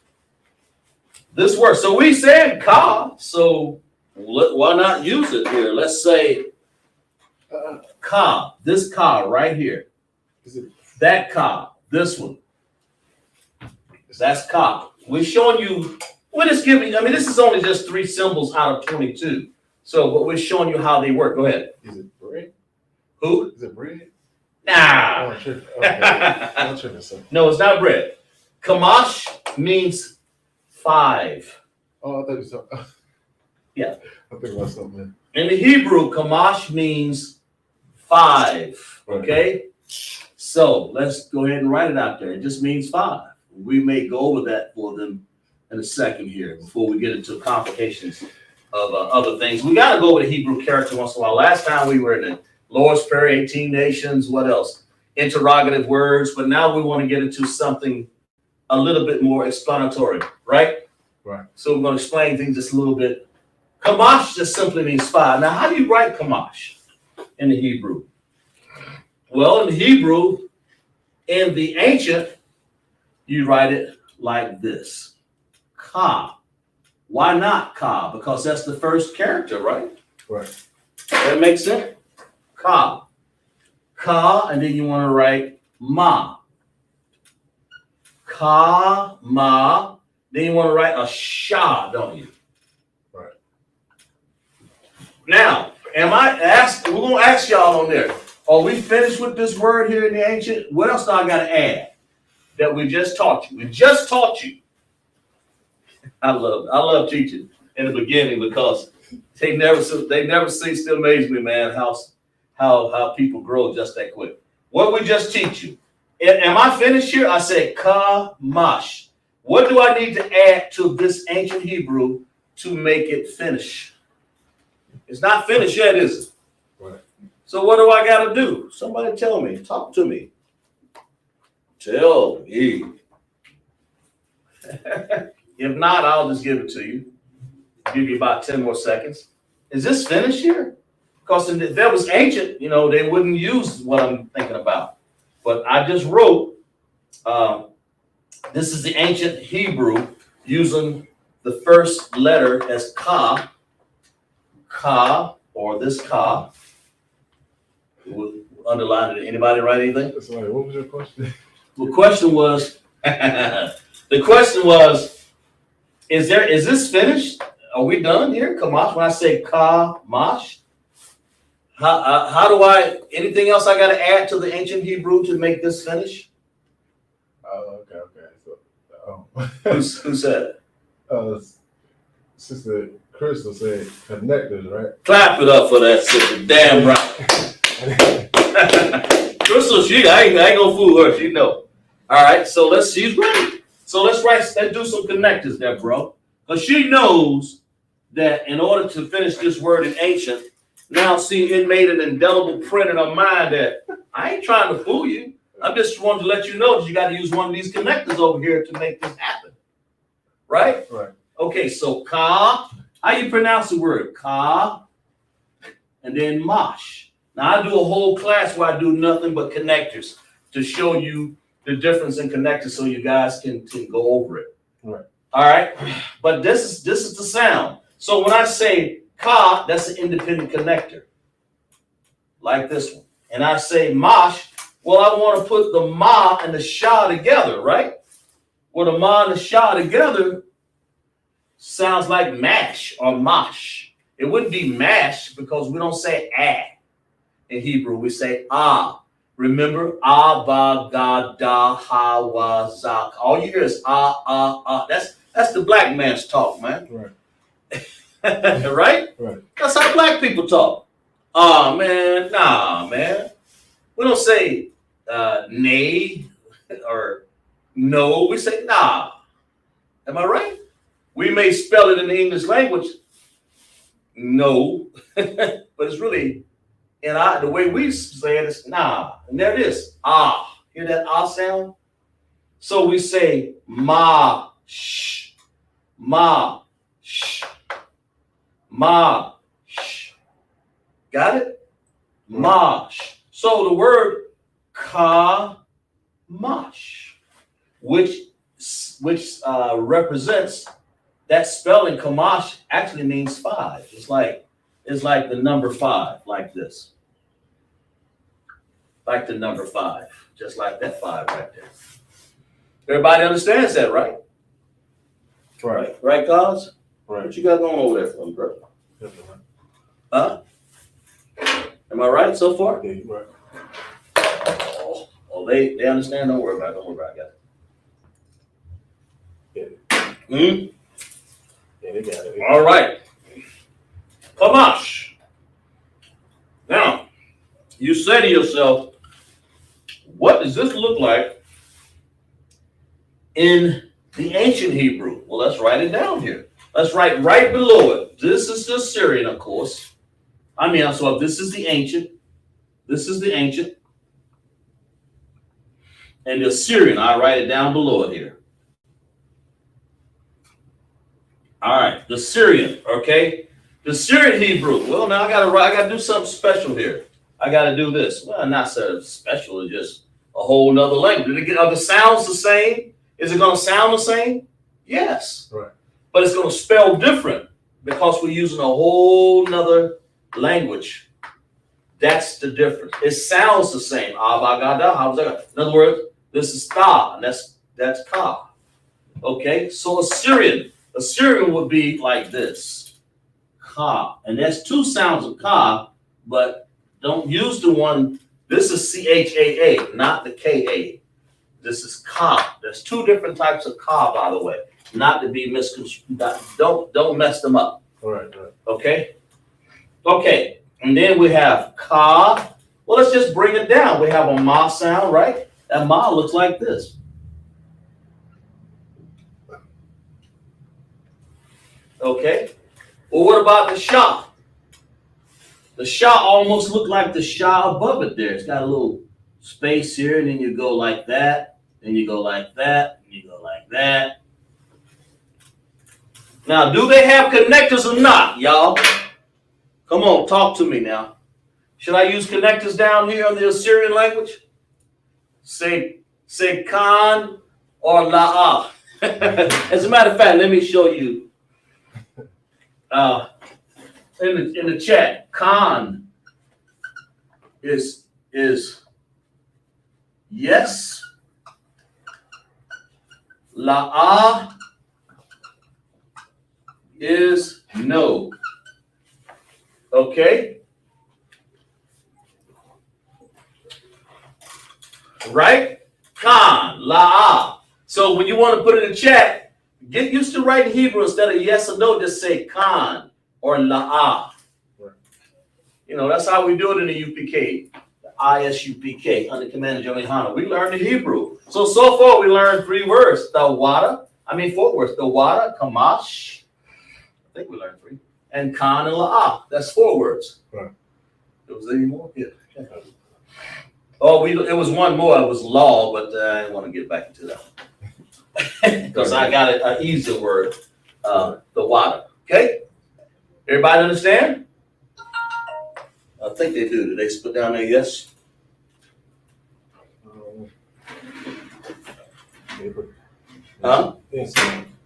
H: This word. So we said ka. So why not use it here? Let's say ka. This ka right here.
G: Is it?
H: That ka. This one. That's ka. We're showing you. We're just giving. I mean, this is only just 3 symbols out of 22. So, but we're showing you how they work. Go ahead.
G: Is it bread?
H: Who?
G: Is it bread?
H: Nah.
G: Oh, tripping. Okay. I'm tripping, sir.
H: No, it's not bread. Kamash means 5.
G: Oh, I thought you said.
H: Yeah.
G: I think about something.
H: In the Hebrew, Kamash means 5. Okay? So let's go ahead and write it out there. It just means 5. We may go over that for them in a second here before we get into complications of other things. We got to go over the Hebrew character once in a while. Last time we were in the Lord's Prayer, 18 nations. What else? Interrogative words. But now we want to get into something a little bit more explanatory, right?
G: Right.
H: So we're going to explain things just a little bit. Kamash just simply means 5. Now, how do you write Kamash in the Hebrew? Well, in the Hebrew, in the ancient, you write it like this. Ka. Why not Ka? Because that's the first character, right?
G: Right.
H: That makes sense? Ka. Ka, and then you want to write Ma. Ka, Ma. Then you want to write a Sha, don't you?
G: Right.
H: Now, we're going to ask y'all on there. Are we finished with this word here in the ancient? What else do I got to add that we just taught you? We just taught you. I love teaching in the beginning because they never cease to amaze me, man, how people grow just that quick. What we just teach you. Am I finished here? I said Kamash. What do I need to add to this ancient Hebrew to make it finish? It's not finished yet, is it?
G: Right.
H: So what do I got to do? Somebody tell me. Talk to me. Tell me. If not, I'll just give it to you. Give you about 10 more seconds. Is this finished here? Because if that was ancient, they wouldn't use what I'm thinking about. But I just wrote, this is the ancient Hebrew using the first letter as Ka, or this Ka. We'll underline it. Anybody write anything?
G: Sorry, what was your question?
H: The question was, is this finished? Are we done here? Kamash, when I say Kamash, how do anything else I got to add to the ancient Hebrew to make this finish?
G: Okay. So,
H: Who said it?
G: Sister Crystal said connectors, right?
H: Clap it up for that sister. Damn right. Crystal, I ain't gonna fool her. She know. All right, so she's ready. So let's do some connectors there, bro. Because she knows that in order to finish this word in ancient, now see, it made an indelible print in her mind that I ain't trying to fool you. I just wanted to let you know that you got to use one of these connectors over here to make this happen. Right?
G: Right.
H: Okay, so Ka, how you pronounce the word? Ka, and then Mash. Now I do a whole class where I do nothing but connectors to show you the difference in connectors so you guys can go over it.
G: Right.
H: All right. But this is the sound. So when I say Ka, that's an independent connector. Like this one. And I say Mash, well, I want to put the Ma and the Sha together, right? Well, the Ma and the Sha together sounds like mash or mosh. It wouldn't be mash because we don't say ah in Hebrew. We say ah. Remember? Ah, ba, ga, da, ha, wa, zak. All you hear is ah, ah, ah. That's the black man's talk, man.
G: Right.
H: Right?
G: Right.
H: That's how black people talk. Ah, man. Nah, man. We don't say nay or no. We say nah. Am I right? We may spell it in the English language, no, but it's really, the way we say it is nah. And there it is, ah. Hear that ah sound? So we say ma, sh, ma, sh, ma, sh. Got it? Mash. So the word kamash, which represents that spelling, kamash actually means 5. It's like the number 5, like this. Like the number 5, just like that 5 right there. Everybody understands that, right?
G: Right.
H: Right, guys?
G: Right.
H: What you got going over there for me, bro?
G: Definitely.
H: Huh? Am I right so far?
G: Yeah, you're right.
H: Oh, they understand. Don't worry about it. Don't worry about it. Hmm?
G: Yeah, they got it.
H: All right. Kamash. Now, you say to yourself, what does this look like in the ancient Hebrew? Well, let's write it down here. Let's write right below it. This is the Assyrian, of course. So this is the ancient. This is the ancient. And the Assyrian, I'll write it down below it here. All right, the Syrian, okay? The Syrian Hebrew. Well, now I gotta do something special here. I gotta do this. Well, not so special, it's just a whole nother language. Are the sounds the same? Is it gonna sound the same? Yes.
G: Right.
H: But it's gonna spell different because we're using a whole nother language. That's the difference. It sounds the same. In other words, this is ka, and that's ka. Okay, so Assyrian would be like this, ka, and that's two sounds of ka, but don't use the one. This is CHAA, not the KA. This is ka. There's two different types of ka, by the way, not to be misconstrued. Don't mess them up.
G: All right.
H: Okay. Okay, and then we have ka. Well, let's just bring it down. We have a ma sound, right? That ma looks like this. Okay. Well, what about the sha? The sha almost look like the sha above it there. It's got a little space here, and then you go like that, then you go like that, and you go like that. Now, do they have connectors or not, y'all? Come on, talk to me now. Should I use connectors down here in the Assyrian language? Say kan or la'ah. As a matter of fact, let me show you. In the chat, kan is yes. La'ah is no. Okay? Right? Kan, la'ah. So when you want to put it in chat, get used to writing Hebrew instead of yes or no, just say kan or la'ah. You know, that's how we do it in the UPK, the ISUPK, under Command of Johnny Hanna. We learned the Hebrew. So far we learned 4 words. The wada, kamash. I think we learned 3. And kan and la'ah. That's 4 words.
G: Right.
H: There was any more? Yeah. Oh, it was one more. It was law, but I didn't want to get back into that because I got an easier word, the wada. Okay, everybody understand? I think they do. Did they put down there? Yes. Huh?
G: They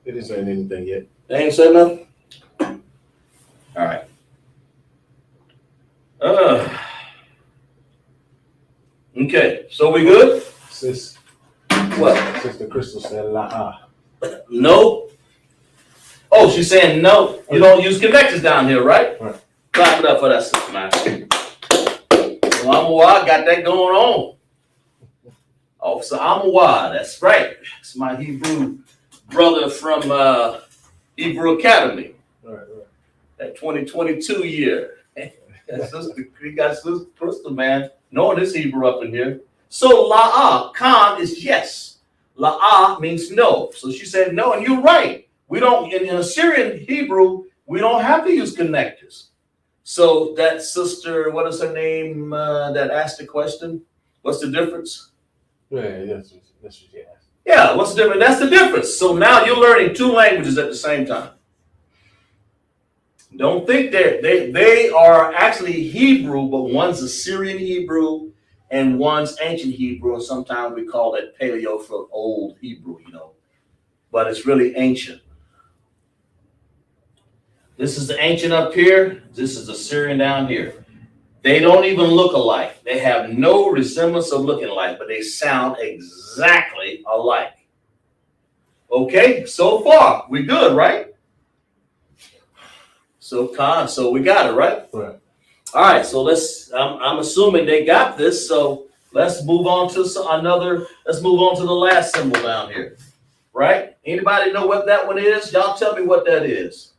G: didn't say anything yet.
H: They ain't said nothing. All right. Okay, so we good?
G: Sis,
H: What?
G: Sister Crystal said la'ah.
H: No. Oh, she's saying no. You don't use connectors down here, right?
G: Right.
H: Clap it up for that, sister, man. Amawad got that going on. Officer Amawad, that's right. It's my Hebrew brother from Hebrew Academy.
G: Right.
H: That 2022 year. We got Sister Crystal, man, knowing this Hebrew up in here. So la'ah, kan is yes. La'ah means no. So she said no, and you're right. We don't, in Assyrian Hebrew, we don't have to use connectors. So that sister, what is her name, that asked the question? What's the difference?
G: Yeah, that's what she asked.
H: Yeah, what's the difference? That's the difference. So now you're learning 2 languages at the same time. Don't think they are actually Hebrew, but one's Assyrian Hebrew and one's ancient Hebrew, and sometimes we call it Paleo for old Hebrew, you know, but it's really ancient. This is the ancient up here. This is Assyrian down here. They don't even look alike. They have no resemblance of looking alike, but they sound exactly alike. Okay, so far we good, right? So we got it, right?
G: Right.
H: All right, so I'm assuming they got this. So Let's move on to let's move on to the last symbol down here. Right? Anybody know what that one is? Y'all tell me what that is.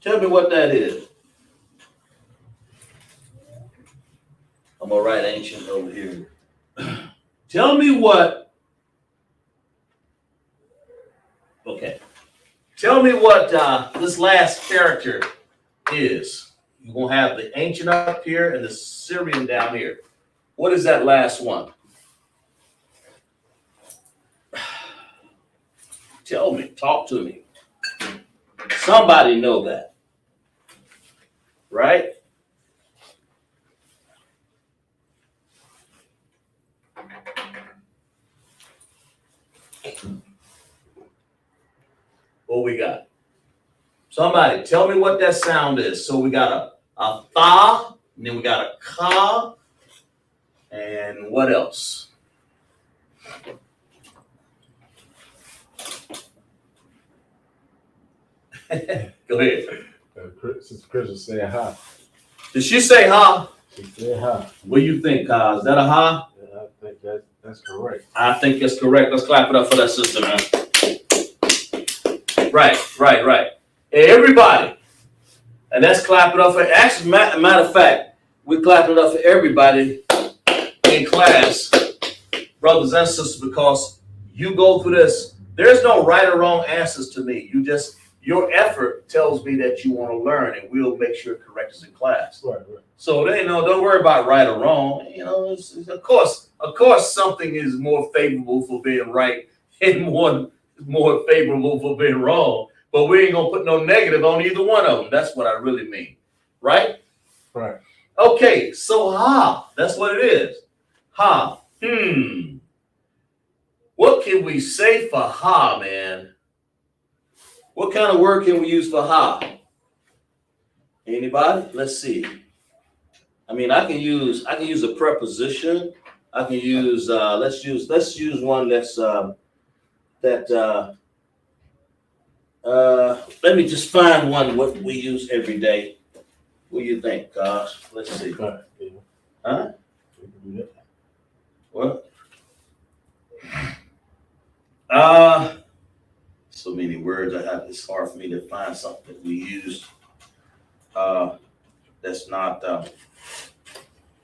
H: Tell me what that is. I'm gonna write ancient over here. Tell me what. Okay. Tell me what this last character is. You're gonna have the ancient up here and the Syrian down here. What is that last one? Tell me. Talk to me. Somebody know that. Right? What we got? Somebody tell me what that sound is. So we got a tha, and then we got a ka, and what else? Go ahead.
G: Sister Chris was saying hi.
H: Did she say ha?
G: She said hi.
H: What do you think, Ka? Is that a ha?
G: Yeah, I think that's correct.
H: I think it's correct. Let's clap it up for that sister, man. Right. Everybody. And let's clap it up for, actually, matter of fact, we're clapping it up for everybody in class, brothers and sisters, because you go through this. There's no right or wrong answers to me. Your effort tells me that you want to learn, and we'll make sure it corrects us in class.
G: Right.
H: So don't worry about right or wrong. It's, of course, something is more favorable for being right and more favorable for being wrong. But we ain't gonna put no negative on either one of them. That's what I really mean, right?
G: Right.
H: Okay, so ha, that's what it is. Ha. What can we say for ha, man? What kind of word can we use for ha? Anybody? Let's see. I mean, I can use a preposition. I can use let's use one that's let me just find one what we use every day. What do you think, gosh? Let's see.
G: Right. Yeah.
H: Huh?
G: We can do that.
H: What? So many words it's hard for me to find something that we use that's not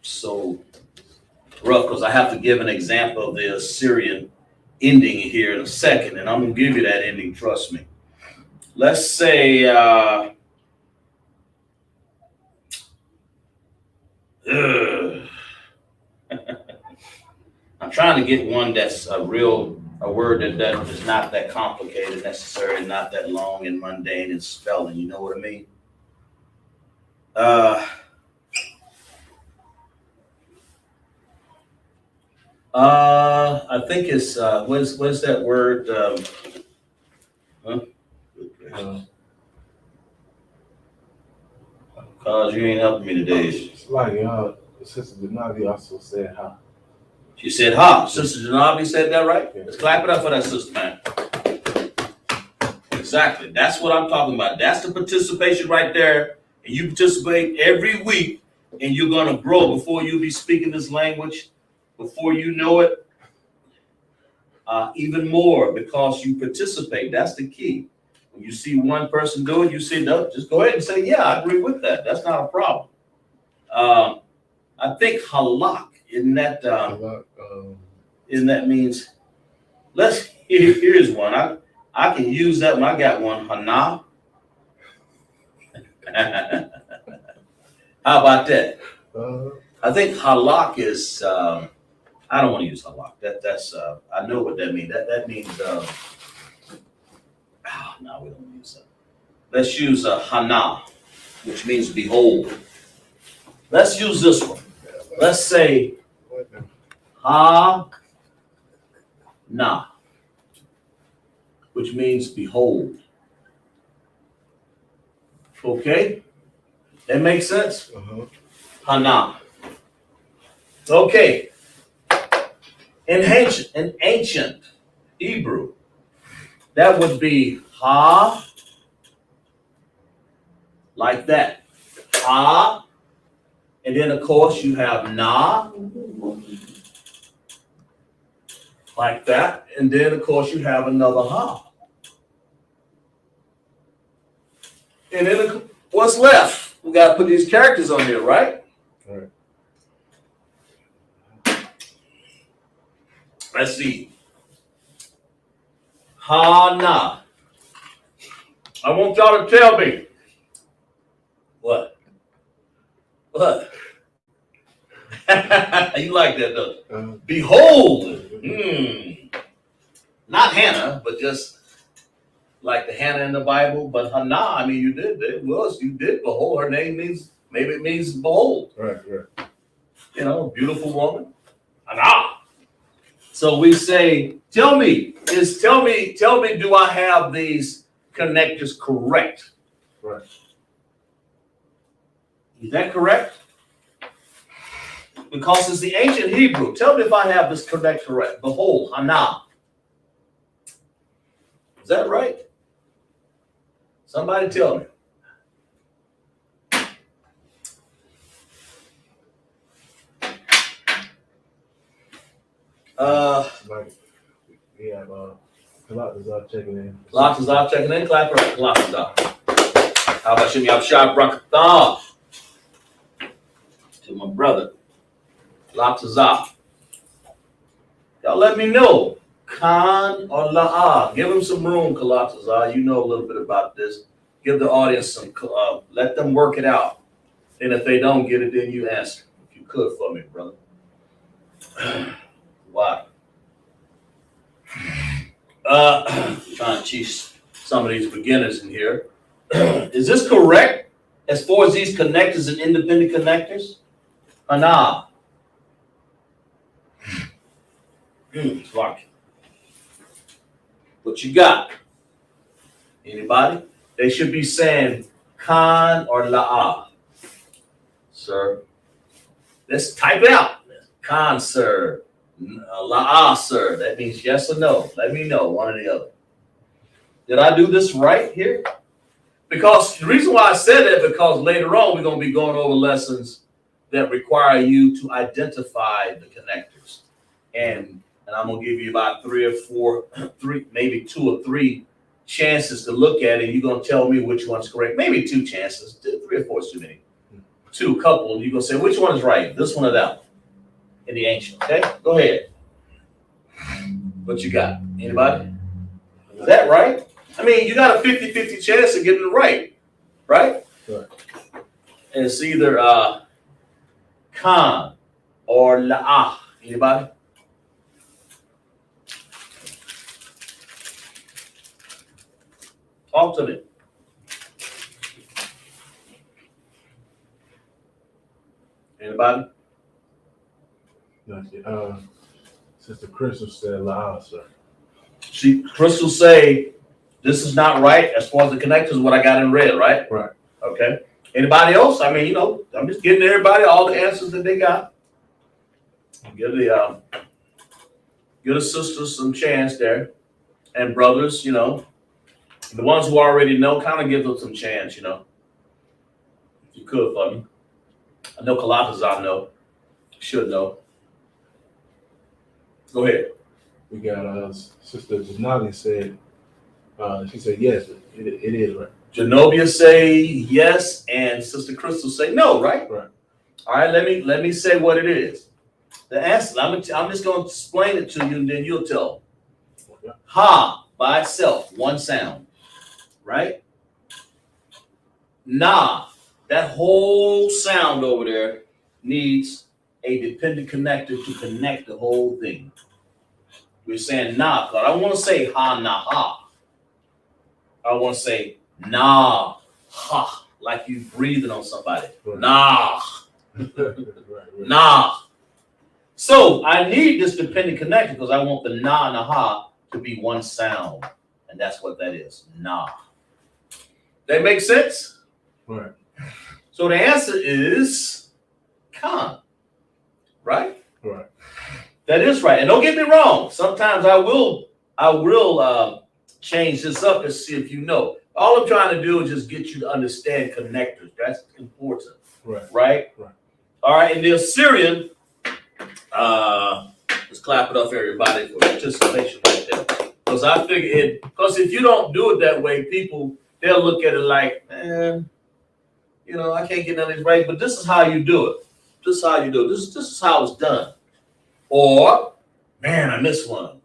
H: so rough, because I have to give an example of the Assyrian ending here in a second, and I'm gonna give you that ending, trust me. Let's say I'm trying to get one that's a word that is not that complicated necessarily, not that long and mundane in spelling, you know what I mean? I think it's what's that word? Cause you ain't helping me today.
G: It's like Sister Denavi also said hi.
H: She said ha. Sister Denavi said that right? Yeah. Let's clap it up for that sister, man. Exactly. That's what I'm talking about. That's the participation right there. And you participate every week, and you're gonna grow before you be speaking this language, before you know it, even more, because you participate. That's the key. When you see one person do it, you say, no, just go ahead and say, yeah, I agree with that. That's not a problem. I think halak, isn't that means, here's one. I can use that one. I got one, hana. How about that? I think halak is, I don't want to use halak. That's I know what that means. That means, no, we don't use that. Let's use hana, which means behold. Let's use this one. Let's say ha na, which means behold. Okay? That makes sense? Hana. Okay. In ancient Hebrew, That would be ha, like that. Ha. And then, of course, you have na, like that. And then, of course, you have another ha. And then what's left? We got to put these characters on here, right?
G: All right.
H: Let's see. Ha na. I want y'all to tell me. What? What? You like that, though? Behold. Not Hannah, but just like the Hannah in the Bible. But Hannah, I mean, you did. You did behold. Her name means, maybe it means behold.
G: Right.
H: You know, beautiful woman. Hannah. So we say, tell me, do I have these connectors correct?
G: Right.
H: Is that correct? Because it's the ancient Hebrew. Tell me if I have this correct. Behold, Hannah. Is that right? Somebody tell me.
G: Like we have Kalata's checking in.
H: Kalata's checking in. Clap for Kalata's. How about Shimmy Abshai Brakatah? To my brother. Kalata's. Y'all let me know. Khan or La'ah. Give him some room, Kalata's. You know a little bit about this. Give the audience some, let them work it out. And if they don't get it, then you answer. If you could for me, brother. Why? Trying to teach some of these beginners in here. Is this correct as far as these connectors and independent connectors? Nah. What you got? Anybody? They should be saying Khan or La'ah. Sir. Let's type it out. Khan, sir. La'ah, sir. That means yes or no. Let me know, one or the other. Did I do this right here? Because the reason why I said that, because later on we're going to be going over lessons that require you to identify the connectors. And I'm going to give you about maybe 2 or 3 chances to look at it. You're going to tell me which one's correct. Maybe 2 chances. 3 or 4 is too many. 2, couple. You're going to say, which one is right? This one or that one? In the ancient. Okay? Go ahead. What you got? Anybody? Is that right? I mean, you got a 50-50 chance of getting it right. Right?
G: Right.
H: And it's either Khan or La'ah. Anybody? Talk to me. Anybody?
G: Sister Crystal said La'ah, sir.
H: Crystal say this is not right as far as the connectors, what I got in red, right?
G: Right.
H: Okay. Anybody else? I mean, I'm just giving everybody all the answers that they got. Give the sisters some chance there. And brothers, the ones who already know, kind of give them some chance, If you could for me. I know Kalata's know. Should know. Go ahead.
G: We got Sister Janali said, she said yes, it is right.
H: Genovia say yes, and Sister Crystal say no, right?
G: Right.
H: All right, let me say what it is. The answer, I'm just going to explain it to you, and then you'll tell.
G: Okay.
H: Ha, by itself, one sound, right? Na, that whole sound over there needs a dependent connector to connect the whole thing. We're saying na, but I don't want to say ha, na, ha. I want to say na, ha, like you breathing on somebody.
G: Right.
H: Nah,
G: right.
H: nah. So I need this dependent connector because I want the na and the ha to be one sound. And that's what that is, na. That makes sense?
G: Right.
H: So the answer is Khan, right?
G: Right.
H: That is right. And don't get me wrong. Sometimes I will change this up and see if you know. All I'm trying to do is just get you to understand connectors. That's important.
G: Right.
H: Right?
G: Right.
H: All right. And the Assyrian, let's clap it up, everybody, for participation right there. Because I figure because if you don't do it that way, people, they'll look at it like, man, you know, I can't get none of these right. But this is how you do it. This is how you do it. This is how it's done. Or, man, I missed one.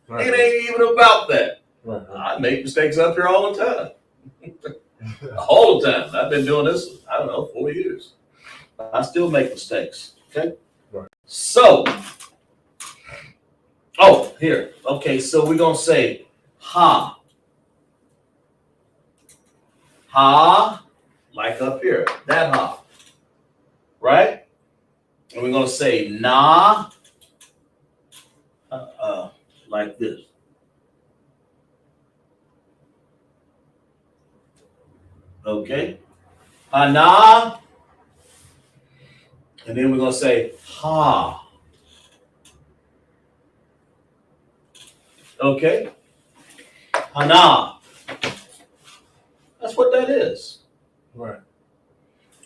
G: Right.
H: It ain't even about that.
G: Right.
H: I make mistakes up here all the time. All the time. I've been doing this, I don't know, 4 years. I still make mistakes. Okay?
G: Right.
H: So, here. Okay, so we're going to say ha. Ha, like up here. That ha. Right? And we're going to say na, like this. Okay? Hana. And then we're going to say ha. Okay? Hana. That's what that is.
G: Right.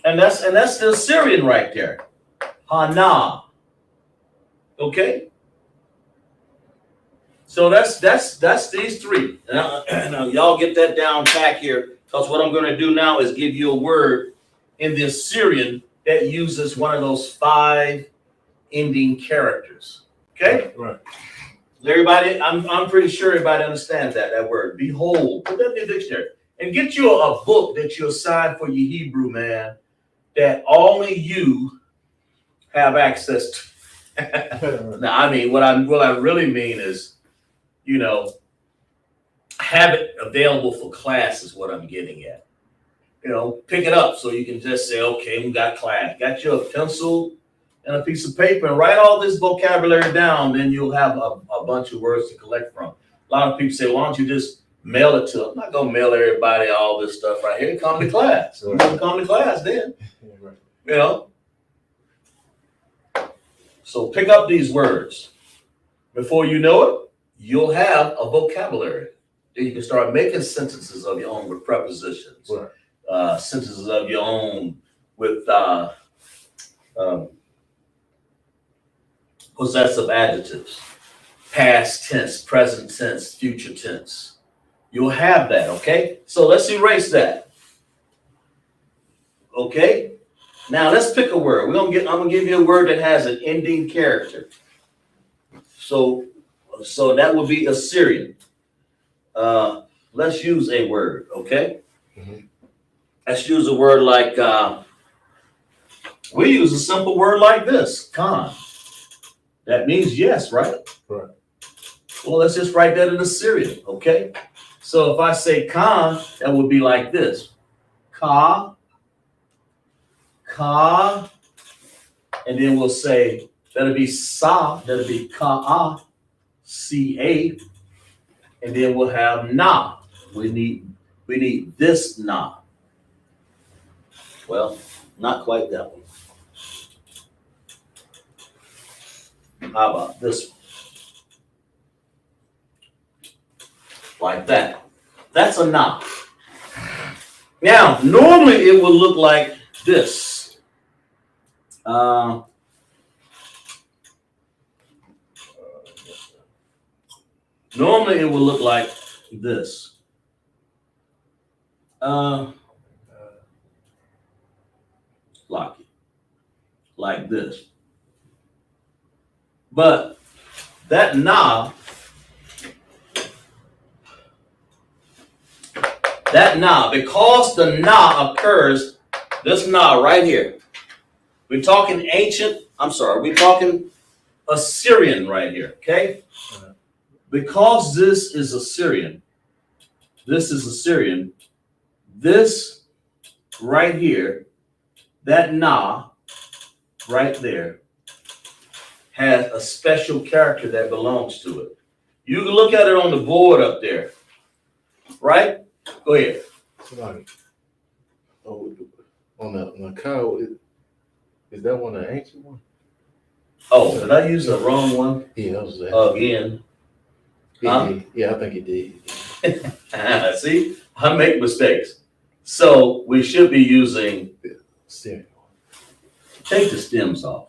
H: And that's the Assyrian right there. Hana. Okay? So that's these three. Now y'all get that down pack here, because what I'm going to do now is give you a word in the Assyrian that uses one of those 5 ending characters. Okay?
G: Right.
H: Everybody, I'm pretty sure everybody understands that word. Behold, put that in the dictionary. And get you a book that you assign for your Hebrew, man, that only you have access to. Now, I mean, what I really mean is, you know, have it available for class is what I'm getting at. You know, pick it up so you can just say, okay, we got class. Got you a pencil and a piece of paper and write all this vocabulary down, then you'll have a bunch of words to collect from. A lot of people say, why don't you just mail it to them? I'm not going to mail everybody all this stuff right here. Come to class. You're going to come to class then.
G: Right.
H: You know? So pick up these words. Before you know it, you'll have a vocabulary. Then you can start making sentences of your own with prepositions.
G: Right.
H: Sentences of your own with possessive adjectives, past tense, present tense, future tense. You'll have that, okay? So let's erase that. Okay? Now let's pick a word. I'm gonna give you a word that has an ending character. So that would be Assyrian. Let's use a word, okay?
G: Mm-hmm.
H: Let's use a word like we use a simple word like this, con. That means yes, right?
G: Right.
H: Well, let's just write that in Assyrian, okay? So if I say con, that would be like this. Ka, and then we'll say, that'll be sa, that'll be ka-a, C-A, and then we'll have na. We need this na. Well, not quite that one. How about this one? Like that. That's a na. Now, normally it would look like this. Normally it would look like this. Like this. But that na, because the na occurs, this na right here. We're talking we're talking Assyrian right here, okay? Because this is Assyrian, this right here, that na right there has a special character that belongs to it. You can look at it on the board up there, right? Go ahead.
G: Like, on the cow, is that one an ancient one?
H: Oh, did I use the wrong one
G: Yeah, that was
H: again?
G: Yeah, I think it did.
H: See, I make mistakes. So we should be using,
G: Serial.
H: take the stems off.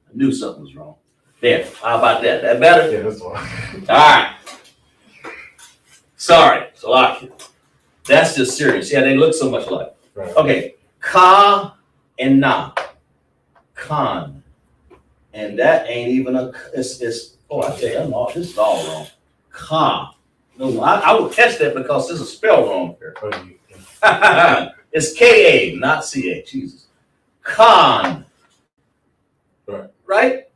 H: I knew something was wrong. There, how about that? That better?
G: Yeah, that's why.
H: All right. Sorry, Salakia. That's just serious. Yeah, they look so much alike.
G: Right.
H: Okay, ka and na. Khan. And that ain't even it's oh, I tell you, this is all wrong. Ka. No, I would catch that because this is spelled wrong here. It's K-A, not C-A. Jesus. Khan.
G: Right.
H: Right?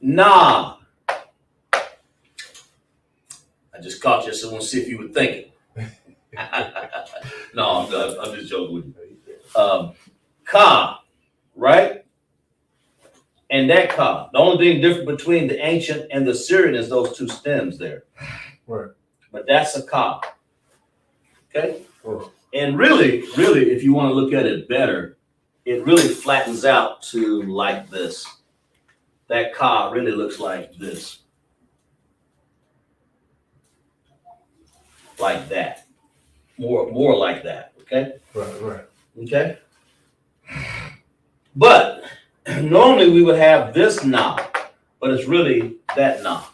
H: Nah. I just caught you, so I want to see if you were thinking. No, I'm just joking with you. Ka, right? And that ka. The only thing different between the ancient and the Assyrian is those two stems there.
G: Right.
H: But that's a ka. Okay?
G: Oh.
H: And really, if you want to look at it better, it really flattens out to like this. That ka really looks like this. Like that. More like that. Okay?
G: Right.
H: Okay? But normally we would have this na, but it's really that na.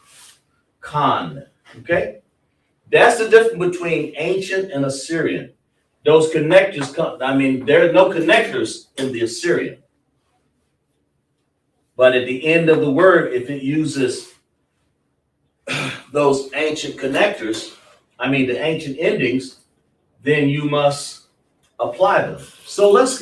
H: Khan. Okay? That's the difference between ancient and Assyrian. Those connectors there are no connectors in the Assyrian. But at the end of the word, if it uses those ancient connectors, the ancient endings, then you must apply them. So let's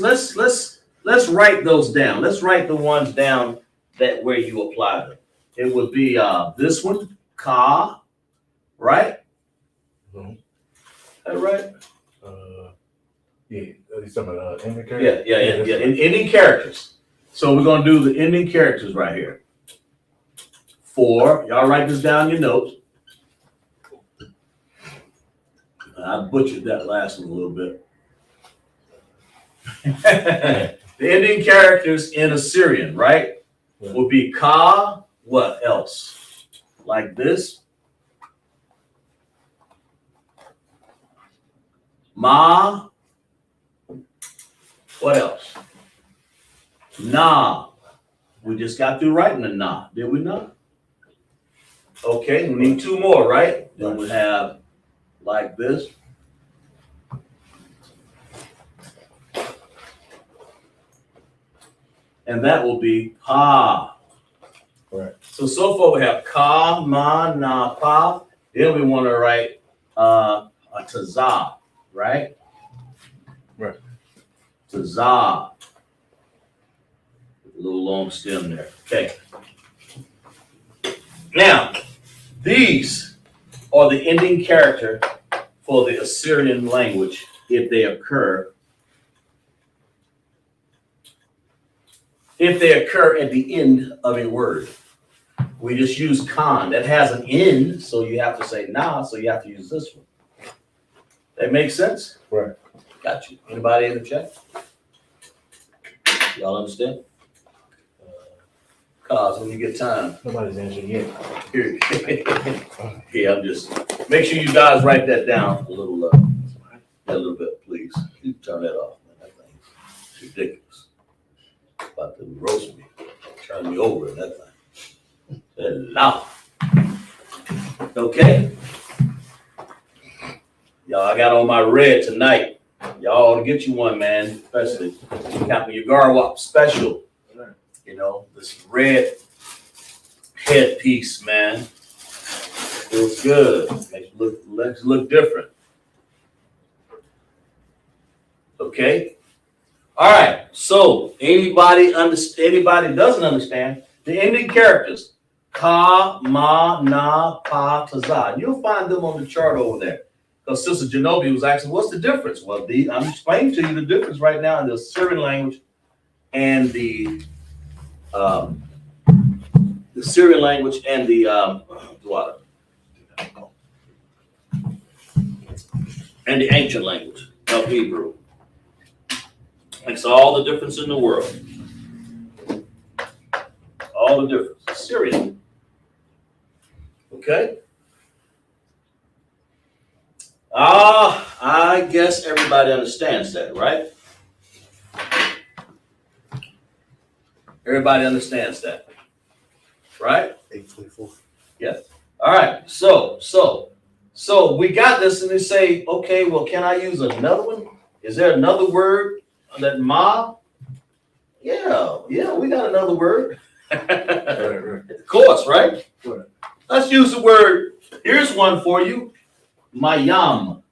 H: write those down. Let's write the ones down that where you apply them. It would be this one, ka, right?
G: Mm-hmm.
H: That right?
G: Yeah. Are you talking about ending characters?
H: Yeah. Ending characters. So we're gonna do the ending characters right here. 4. Y'all write this down in your notes. I butchered that last one a little bit. The ending characters in Assyrian, right?
G: Yeah.
H: Would be ka, what else? Like this. Ma. What else? Na. We just got through writing the na, did we not? Okay, we need 2 more, right? Then we have like this. And that will be pa.
G: Right.
H: So far we have ka, ma, na, pa. Then we want to write a tazah, right?
G: Right.
H: Tazah. A little long stem there. Okay. Now, these are the ending character for the Assyrian language if they occur. If they occur at the end of a word. We just use khan. That has an end, so you have to say na, so you have to use this one. That makes sense?
G: Right.
H: Got you. Anybody in the chat? Y'all understand? Cause when you get time.
G: Nobody's answered yet.
H: Yeah, I'm just, make sure you guys write that down a little bit, please. You turn that off, man. That thing's ridiculous. About to roast me, turn me over in that thing. That loud. Okay. Y'all, I got on my red tonight. Y'all ought to get you one, man. Especially Captain Yagarwap special. You know, this red headpiece, man. Feels good. Makes look different. Okay. All right. So anybody doesn't understand the ending characters, ka, ma, na, pa, tazah. You'll find them on the chart over there. Because Sister Genobi was asking, what's the difference? Well, I'm explaining to you the difference right now in the Assyrian language and the Syrian language and the ancient language of Hebrew. Makes all the difference in the world. All the difference. Syrian. Okay? I guess everybody understands that, right? Everybody understands that, right?
G: 824.
H: Yes. All right. So we got this, and they say, okay, well, can I use another one? Is there another word that ma? Yeah, we got another word.
G: Right.
H: Of course, right?
G: Right.
H: Let's use the word. Here's one for you. Mayam.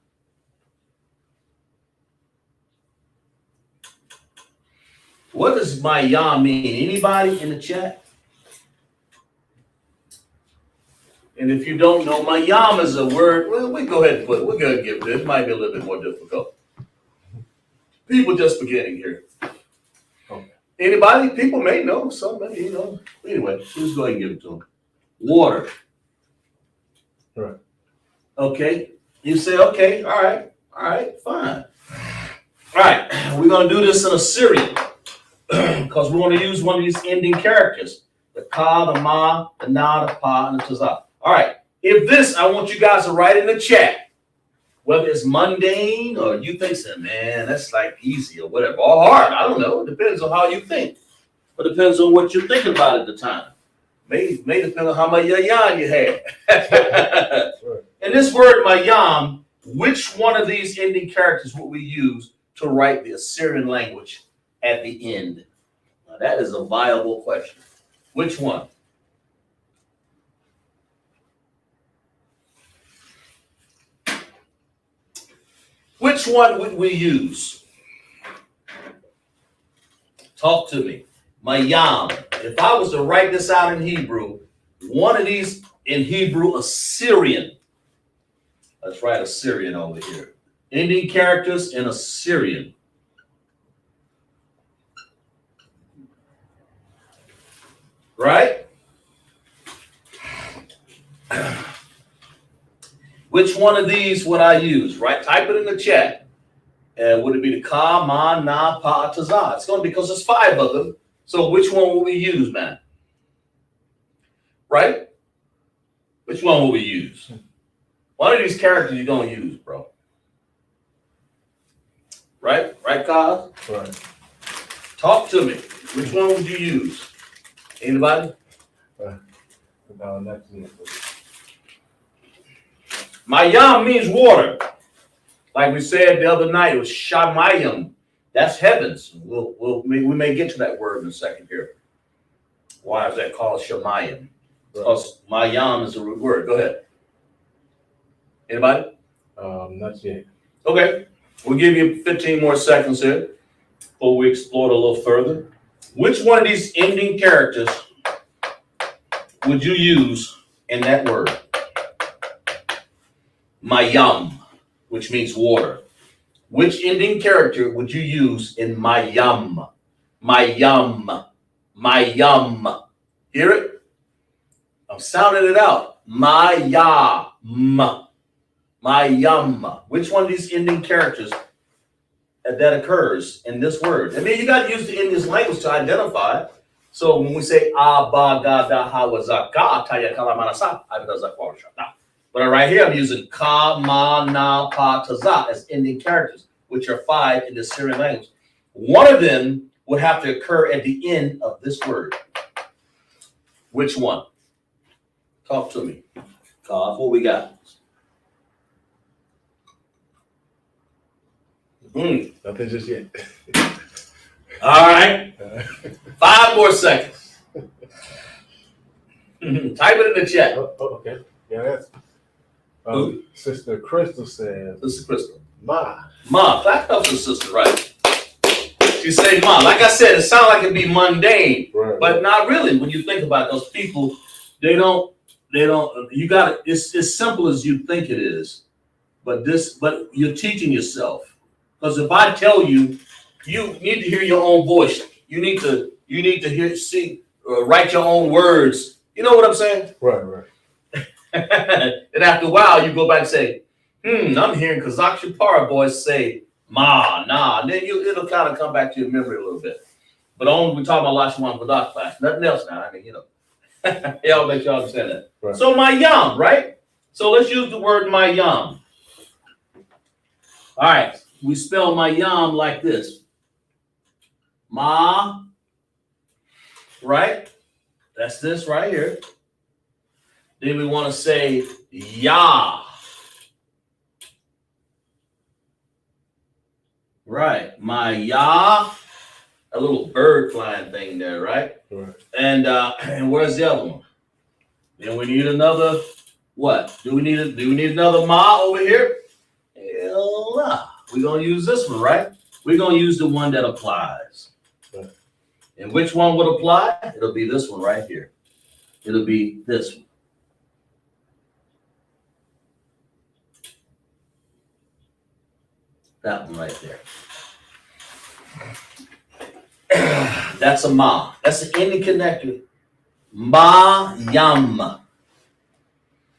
H: What does mayam mean? Anybody in the chat? And if you don't know, mayam is a word. Well, we go ahead and put. We're gonna give this. It might be a little bit more difficult. People just beginning here.
G: Okay.
H: Anybody? People may know. Somebody, you know. Anyway, just go ahead and give it to them. Water.
G: Right.
H: Okay. You say, okay, all right, fine. All right, we're gonna do this in Assyrian because we want to use one of these ending characters: the ka, the ma, the na, the pa, and the tazah. All right. If this, I want you guys to write in the chat whether it's mundane or you think, man, that's like easy or whatever, or hard. I don't know. It depends on how you think. But it depends on what you're thinking about at the time. May depend on how much yayan you had.
G: Right.
H: And this word mayam, which one of these ending characters would we use to write the Assyrian language at the end? Now, that is a viable question. Which one? Which one would we use? Talk to me. Mayam. If I was to write this out in Hebrew, one of these in Hebrew, Assyrian. Let's write Assyrian over here. Ending characters in Assyrian. Right? Which one of these would I use? Right? Type it in the chat. Would it be the ka, ma, na, pa, tazah? It's going to be because there's 5 of them. So which one will we use, man? Right? Which one will we use? One of these characters you're going to use, bro. Right? Right, Kaz?
G: Right.
H: Talk to me. Which one would you use? Anybody?
G: No, that's it.
H: Mayam means water. Like we said the other night, it was shamayim. That's heavens. We may get to that word in a second here. Why is that called shamayim? Because mayam is a root word. Go ahead. Anybody?
G: Not yet.
H: Okay. We'll give you 15 more seconds here before we explore it a little further. Which one of these ending characters would you use in that word? Mayam, which means water. Which ending character would you use in mayam? Mayam. Mayam. Hear it? I'm sounding it out. Mayam. Mayam. Which one of these ending characters that occurs in this word? I mean, you got to use the English language to identify it. So when we say but right here I'm using ka, ma, na, pa, tazah as ending characters, which are 5 in the Syrian language. One of them would have to occur at the end of this word. Which one? Talk to me. Ka, what we got?
G: Nothing just yet.
H: All right. 5 more seconds. Type it in the chat.
G: Oh, okay. Yeah, that's. Sister Crystal said.
H: Sister Crystal.
G: Ma.
H: Ma. Clap up for the sister, right? She say ma. Like I said, it sounds like it'd be mundane,
G: Right.
H: but not really. When you think about it, those people, they don't. You got it. It's as simple as you think it is, but you're teaching yourself. Because if I tell you, you need to hear your own voice. You need to write your own words. You know what I'm saying?
G: Right.
H: And after a while, you go back and say, I'm hearing Kazakh Shapara boys say, ma, nah. And then it'll kind of come back to your memory a little bit. But only we talk about Lashawan Qadash class. Nothing else now. I mean, I'll make you understand that.
G: Right.
H: So mayam, right? So let's use the word mayam. All right, we spell mayam like this. Ma, right? That's this right here. Then we want to say ya. Right, my ya. A little bird flying thing there, right?
G: Right.
H: And where's the other one? Then we need another what? Do we need another ma over here? Hell nah. We're gonna use this one, right? We're gonna use the one that applies.
G: Right.
H: And which one would apply? It'll be this one right here. It'll be this one. That one right there. That's a ma. That's the ending connector. Ma yam.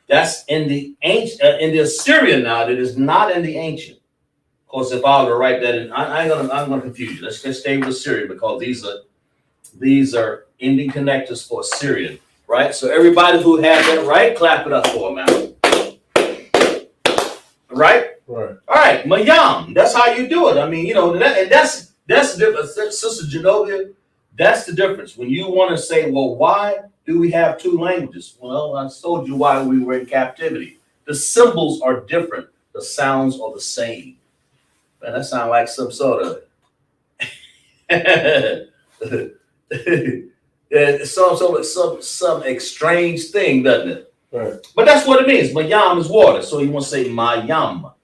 H: That's in the ancient, in the Assyrian now. That is not in the ancient. Of course, if I were to write that in, I'm gonna confuse you. Let's just stay with Assyrian because these are ending connectors for Assyrian, right? So everybody who had that right, clap it up for them now. Right?
G: Right.
H: All right, mayam. That's how you do it. I mean, you know, that's the difference, Sister Genovia. That's the difference. When you want to say, well, why do we have two languages? Well, I told you why we were in captivity. The symbols are different. The sounds are the same. Man, that sounds like some sort of some strange thing, doesn't it?
G: Right.
H: But that's what it means. Mayam is water, so you want to say mayam,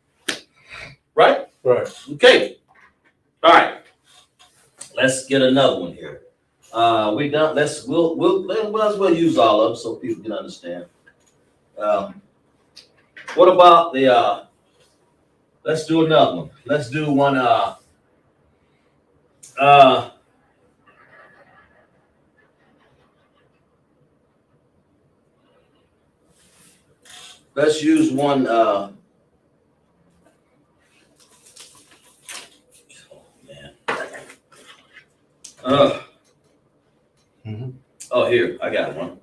H: right?
G: Right.
H: Okay. All right. Let's get another one here. We done. We'll use all of them so people can understand. What about the? Let's do another one. Let's do one. Let's use one. Oh man. Oh, here I got one.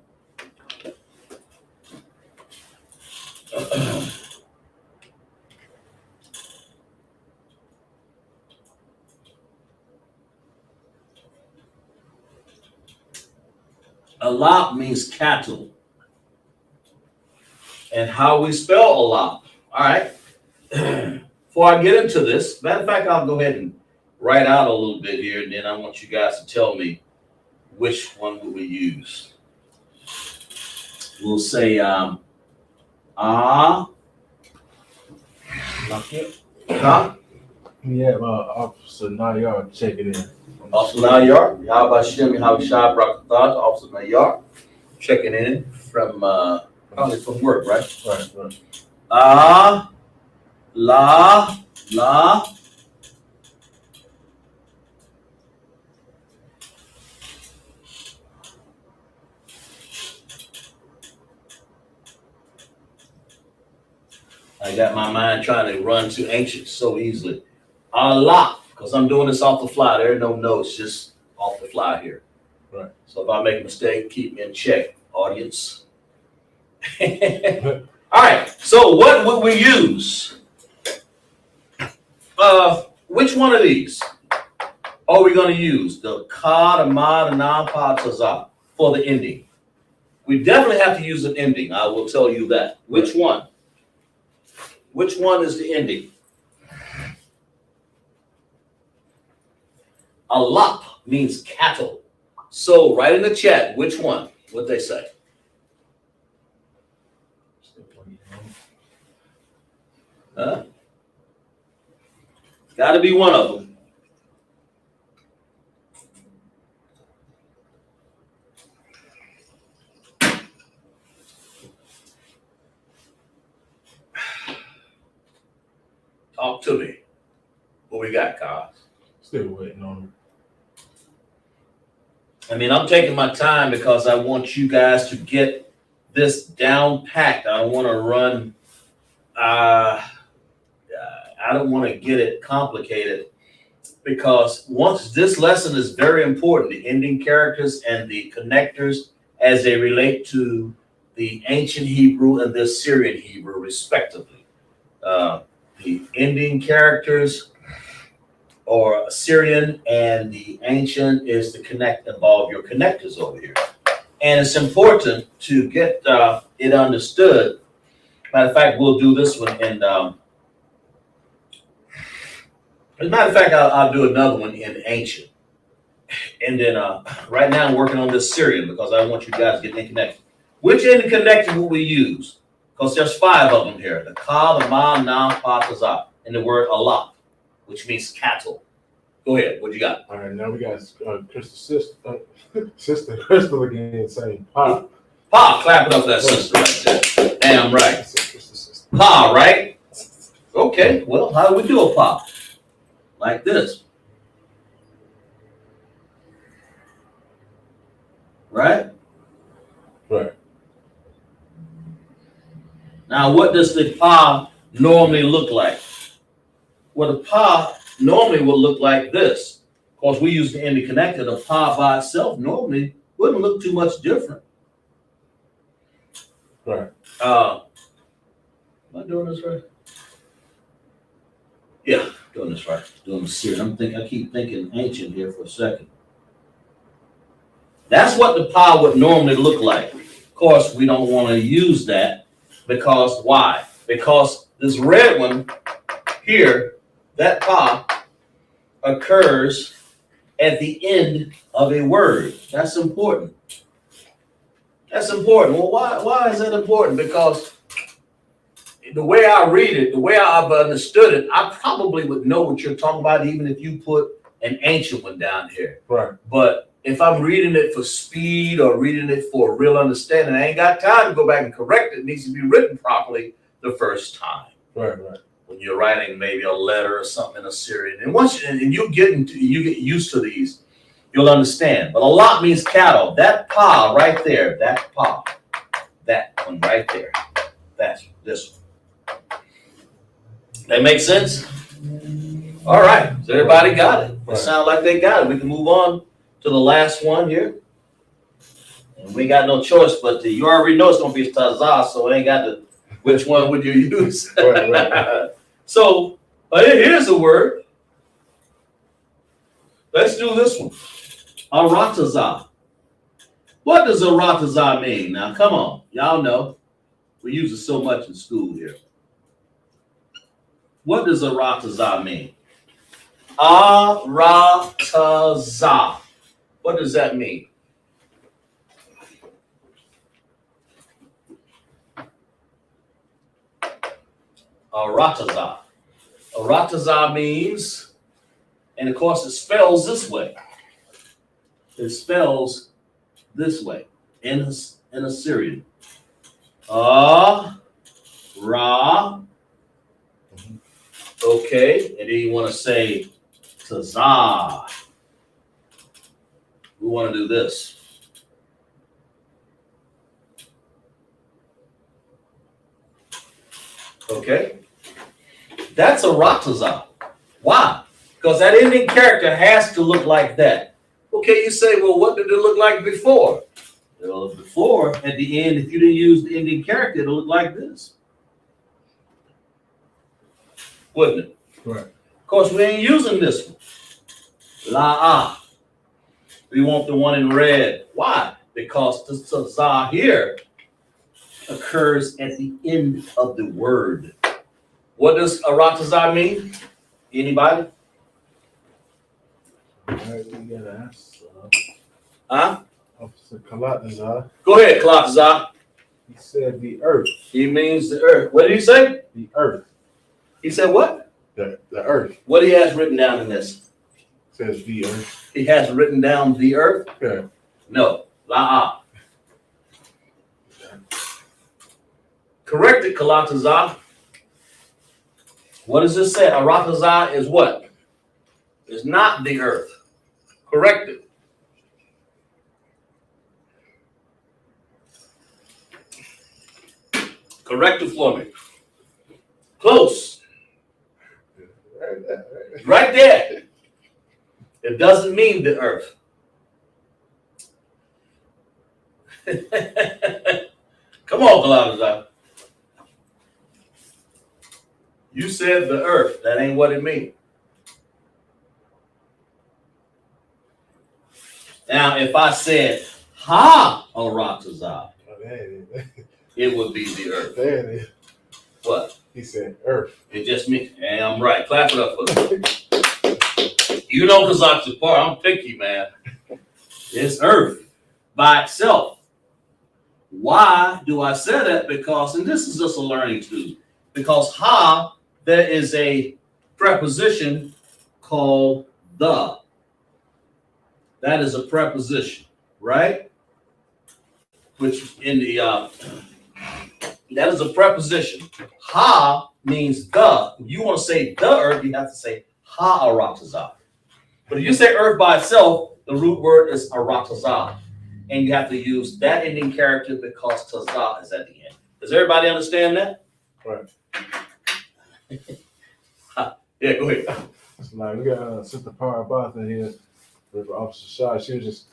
H: Alap means cattle. And how we spell alap. All right. Before I get into this, matter of fact, I'll go ahead and write out a little bit here, and then I want you guys to tell me which one will we use. We'll say
G: Lock it.
H: huh?
G: Yeah, Officer Nayar checking in.
H: Officer Nayar, Yahweh Hashem, Yahweh Shai, Barak Atah, Officer Nayar, checking in from probably from work, right?
G: Right.
H: La. I got my mind trying to run to ancient so easily. Allah, because I'm doing this off the fly. There are no notes, just off the fly here.
G: Right.
H: So if I make a mistake, keep me in check, audience. All right. So what would we use? Which one of these are we going to use? The ka, the ma, the na, pa, ta, za for the ending. We definitely have to use an ending. I will tell you that. Which one? Which one is the ending? Alap means cattle. So write in the chat, which one? What they say? Huh? Got to be one of them. Talk to me. What we got, Kyle?
G: Still waiting on him.
H: I mean, I'm taking my time because I want you guys to get this down packed. I don't want to run. I don't want to get it complicated because once this lesson is very important, the ending characters and the connectors as they relate to the ancient Hebrew and the Assyrian Hebrew, respectively. the ending characters or Syrian, and the ancient is the involve your connectors over here. And it's important to get it understood. Matter of fact, we'll do this one in, as a matter of fact, I'll do another one in ancient. And then right now I'm working on this Syrian because I want you guys to get in connected. Which ending connector will we use? Because there's 5 of them here. The ka, the ma, na, pa, taza, and the word Allah, which means cattle. Go ahead. What you got?
G: All right, now we got sister Crystal again saying pa.
H: Pa, clap it up for that sister right there. Damn right. Pa, right? Okay, well, how do we do a pa? Like this. Right?
G: Right.
H: Now, what does the pa normally look like? Well, the pa normally will look like this. Of course, we use the ending connector. The pa by itself normally wouldn't look too much different.
G: Right.
H: Am I doing this right? Yeah, doing this right. Doing the Syrian. I keep thinking ancient here for a second. That's what the pa would normally look like. Of course, we don't want to use that because why? Because this red one here, that pa occurs at the end of a word. That's important. That's important. Well, why is that important? Because the way I read it, the way I've understood it, I probably would know what you're talking about even if you put an ancient one down here.
G: Right.
H: But if I'm reading it for speed or reading it for real understanding, I ain't got time to go back and correct it. It needs to be written properly the first time.
G: Right, right.
H: When you're writing maybe a letter or something in a Syrian. And once you get used to these, you'll understand. But a lot means cattle. That pa right there, that pa, that one right there. That's this one. That makes sense? All right. So everybody got it. It sounds like they got it. We can move on to the last one here. And we got no choice, but you already know it's going to be Tazah, so it ain't got to, which one would you use?
G: Right.
H: So here's a word. Let's do this one. Aratazah. What does aratazah mean? Now, come on. Y'all know. We use it so much in school here. What does aratazah mean? Aratazah. What does that mean? Aratazah. Aratazah means, and of course it spells this way. It spells this way in Assyrian. Ra. Okay, and then you want to say Tazah. We want to do this. Okay, that's aratazah. Why? Because that ending character has to look like that. Okay, you say, well, what did it look like before? Well, before, at the end, if you didn't use the ending character, it'll look like this. Wouldn't it?
G: Right.
H: Of course, we ain't using this one. La'ah. We want the one in red. Why? Because the tazah here occurs at the end of the word. What does aratazah mean? Anybody?
G: Right, we got to ask.
H: Huh?
G: Officer Kalatazar.
H: Go ahead, Kalakazah.
G: He said the earth.
H: He means the earth. What did he say?
G: The earth.
H: He said what?
G: The earth.
H: What he has written down in this?
G: Says the earth.
H: He has written down the earth?
G: Yeah.
H: No. La'ah. Correct it, Kalatazah. What does this say? Aratazah is what? It's not the earth. Correct it. Correct it for me. Close. Right there. It doesn't mean the earth. Come on, Kalatazah. You said the earth. That ain't what it means. Now, if I said Ha Aratazah, it would be the earth.
G: There it is.
H: What?
G: He said earth.
H: It just means, and I'm right. Clap it up for me. You know, Kazakh Sapar, I'm picky, man. It's earth by itself. Why do I say that? Because, and this is just a learning tool, because Ha, there is a preposition called the. That is a preposition, right? Which in the, that is a preposition. Ha means the. If you want to say the earth, you have to say Ha Aratazah. But if you say earth by itself, the root word is Aratazah. And you have to use that ending character because Tazah is at the end. Does everybody understand that?
G: Right.
H: Yeah, go ahead.
G: So like we got Sister Parabath in here with Officer Shaw. She was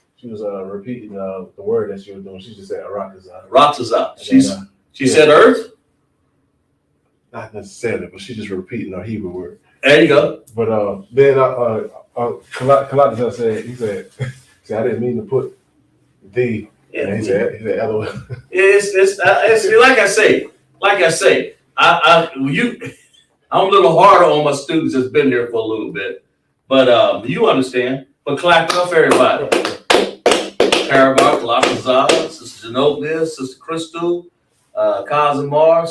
G: repeating the word that she was doing. She just said Aratazah.
H: Aratazah. She said earth?
G: Not necessarily, but she just repeating her Hebrew word.
H: There you go.
G: But then Kalata said, he said, see, I didn't mean to put the.
H: Yeah,
G: and he said LOL.
H: It's like I say, I'm a little harder on my students that's been there for a little bit, but you understand. But clap it up for everybody. Karabakh, Lakazah, Sister Zenobia, Sister Crystal, Kazimar,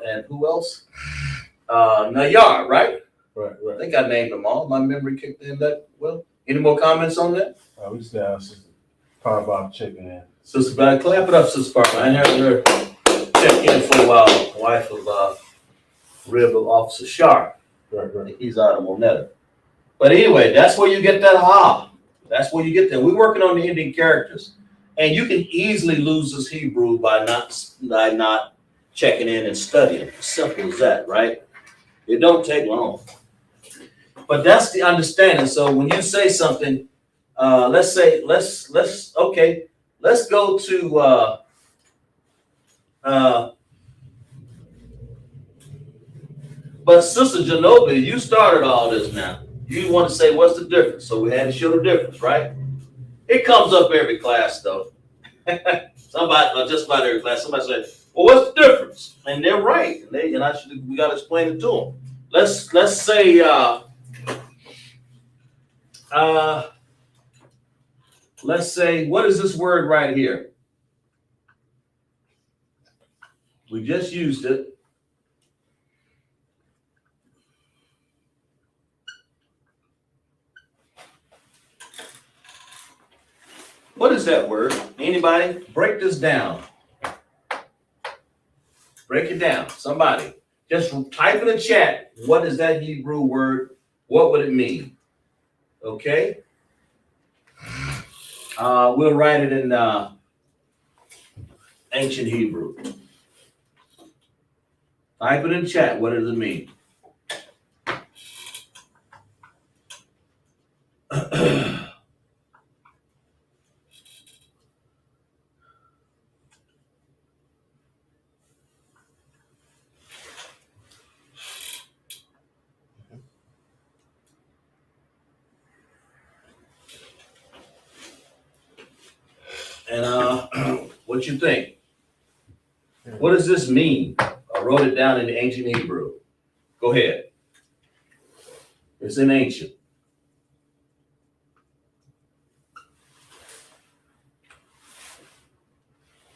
H: and who else? Nayar, right?
G: Right.
H: I think I named them all. My memory kicked in that well. Any more comments on that?
G: We just got Sister Parabath checking in.
H: Sister Brad, clap it up, Sister Parker. I ain't heard her check in for a while. Wife of rib of Officer Sharp.
G: Right.
H: He's out of Moneta. But anyway, that's where you get that ha. That's where you get that. We're working on the ending characters. And you can easily lose this Hebrew by not checking in and studying. Simple as that, right? It don't take long. But that's the understanding. So when you say something, let's go to but Sister Genova, you started all this now. You want to say what's the difference? So we had to show the difference, right? It comes up every class though. Somebody, just about every class, somebody said, well, what's the difference? And they're right. We gotta explain it to them. Let's say let's say, what is this word right here? We just used it. What is that word? Anybody? Break this down. Break it down. Somebody. Just type in the chat, what is that Hebrew word? What would it mean? Okay? We'll write it in ancient Hebrew. Type it in chat. What does it mean? And what you think? What does this mean? I wrote it down in the ancient Hebrew. Go ahead. It's in ancient.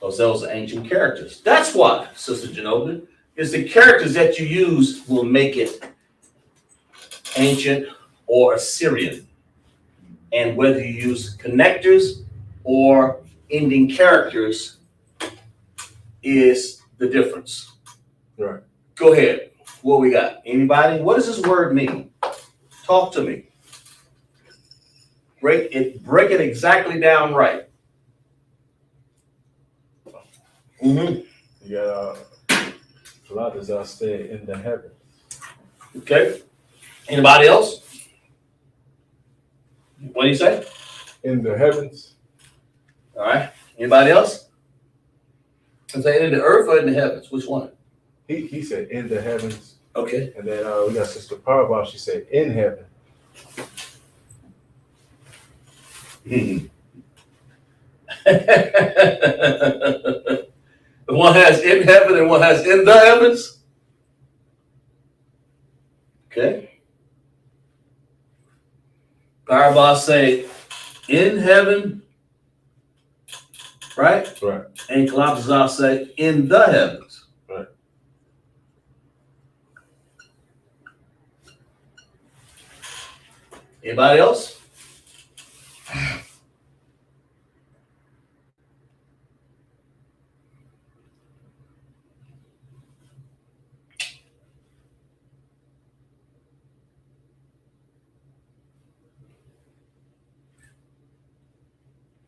H: Those are ancient characters. That's why, Sister Genova, is the characters that you use will make it ancient or Assyrian. And whether you use connectors or ending characters is the difference.
G: Right.
H: Go ahead. What we got? Anybody? What does this word mean? Talk to me. Break it exactly down right. Mm-hmm.
G: You got a lot of us stay in the heavens.
H: Okay. Anybody else? What do you say?
G: In the heavens.
H: All right. Anybody else? I'm saying in the earth or in the heavens? Which one?
G: He said in the heavens.
H: Okay.
G: And then we got Sister Parabah. She said in heaven.
H: One has in heaven and one has in the heavens. Okay. Parabah say in heaven, right?
G: Right.
H: And Kalapazah say in the heavens.
G: Right.
H: Anybody else?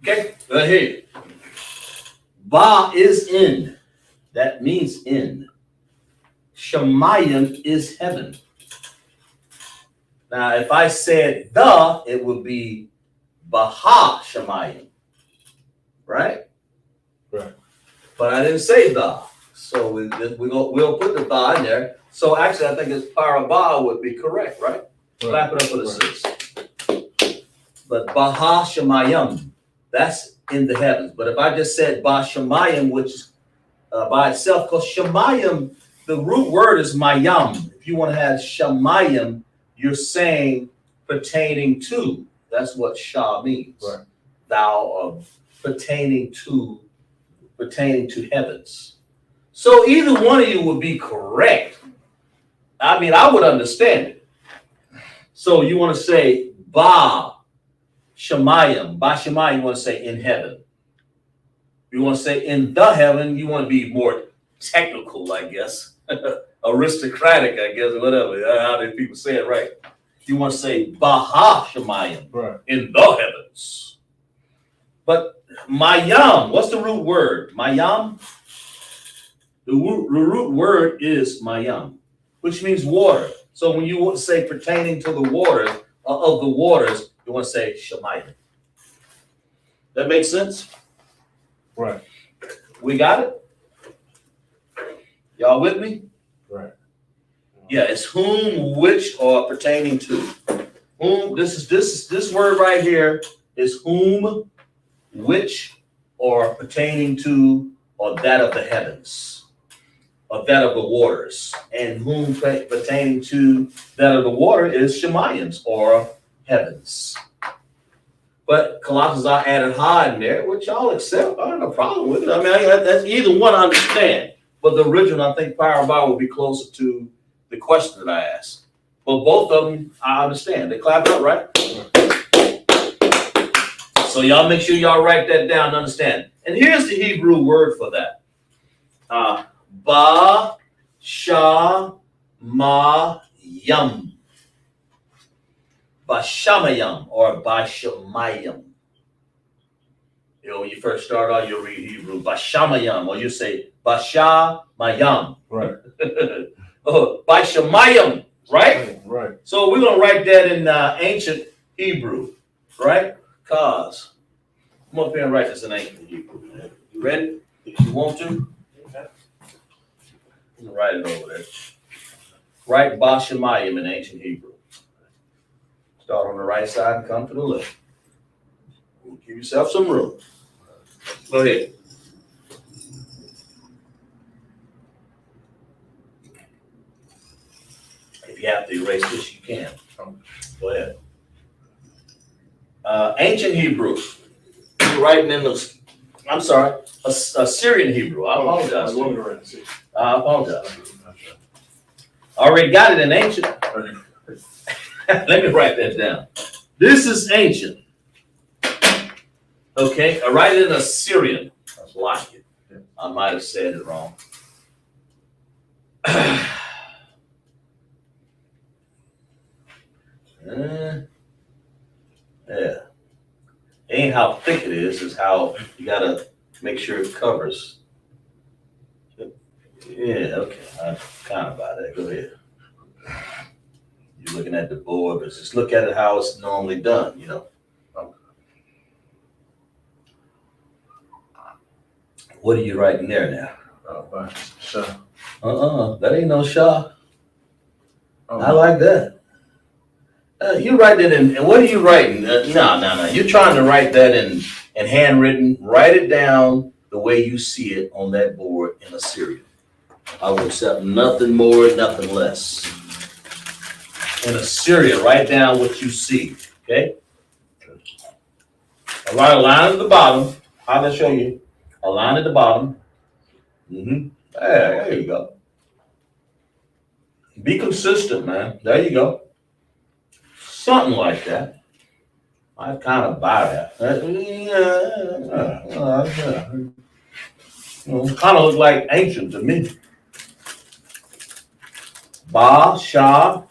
H: Okay, go ahead. Ba is in. That means in. Shemayim is heaven. Now, if I said the, it would be Baha Shemayim. Right?
G: Right.
H: But I didn't say the. So we'll put the the in there. So actually, I think it's Parabah would be correct, right? Clap it up for the sis. But Baha Shemayim, that's in the heavens. But if I just said Ba Shemayim, which is by itself, because Shemayim, the root word is Mayam. If you want to have Shemayim, you're saying pertaining to. That's what Shah means.
G: Right.
H: Thou pertaining to heavens. So either one of you would be correct. I mean, I would understand it. So you want to say Ba Shemayim. Ba Shemayim, you want to say in heaven. You want to say in the heaven, you want to be more technical, I guess. Aristocratic, I guess, or whatever. How do people say it right? You want to say Baha Shemayim,
G: right,
H: in the heavens. But Mayam, what's the root word? Mayam? The root word is Mayam, which means water. So when you want to say pertaining to the waters, of the waters, you want to say Shemayim. That makes sense?
G: right,
H: We got it? Y'all with me?
G: right.
H: Yeah, it's whom, which, or pertaining to. Whom, this word right here is whom, which, or pertaining to, or that of the heavens, or that of the waters. And whom pertaining to that of the water is Shemayims, or heavens. But Colossians I added ha in there, which y'all accept. I have no problem with it. I mean, that's either one I understand. But the original, I think, Parabah will be closer to the question that I asked. But both of them, I understand. They clap up, right? So y'all make sure y'all write that down and understand. And here's the Hebrew word for that. Ba sha ma yam. Bashamayam or Bashamayam. You know, when you first start out, you'll read Hebrew, Bashamayam, or you say Bashamayam.
G: Right.
H: Oh, Bashamayam, right?
G: Right.
H: So we're going to write that in ancient Hebrew, right? Cause. Come up here and write this in ancient Hebrew. You ready? If you want to. You can write it over there. Write Bashamayam in ancient Hebrew. Start on the right side and come to the left. Give yourself some room. Go ahead. If you have to erase this, you can. Go ahead. Ancient Hebrew. You're writing in those. I'm sorry. Assyrian Hebrew. I apologize. I apologize. I already got it in ancient. Let me write that down. This is ancient. Okay, I write it in Assyrian. That's like it. I might have said it wrong. Yeah. Ain't how thick it is how you gotta make sure it covers. Yeah, okay. I'm kind of by that. Go ahead. You're looking at the board, but just look at it how it's normally done, you know. What are you writing there now?
G: Shah.
H: That ain't no Shah.
G: Oh.
H: I like that. You write it in, and what are you writing? No. You're trying to write that in handwritten. Write it down the way you see it on that board in Assyria. I will accept nothing more, nothing less. In Assyria, write down what you see. Okay? All right, a line at the bottom. I'll show you. A line at the bottom. There you go. Be consistent, man. There you go. Something like that. I kind of buy that. Kind of look like ancient to me. Ba, Shah.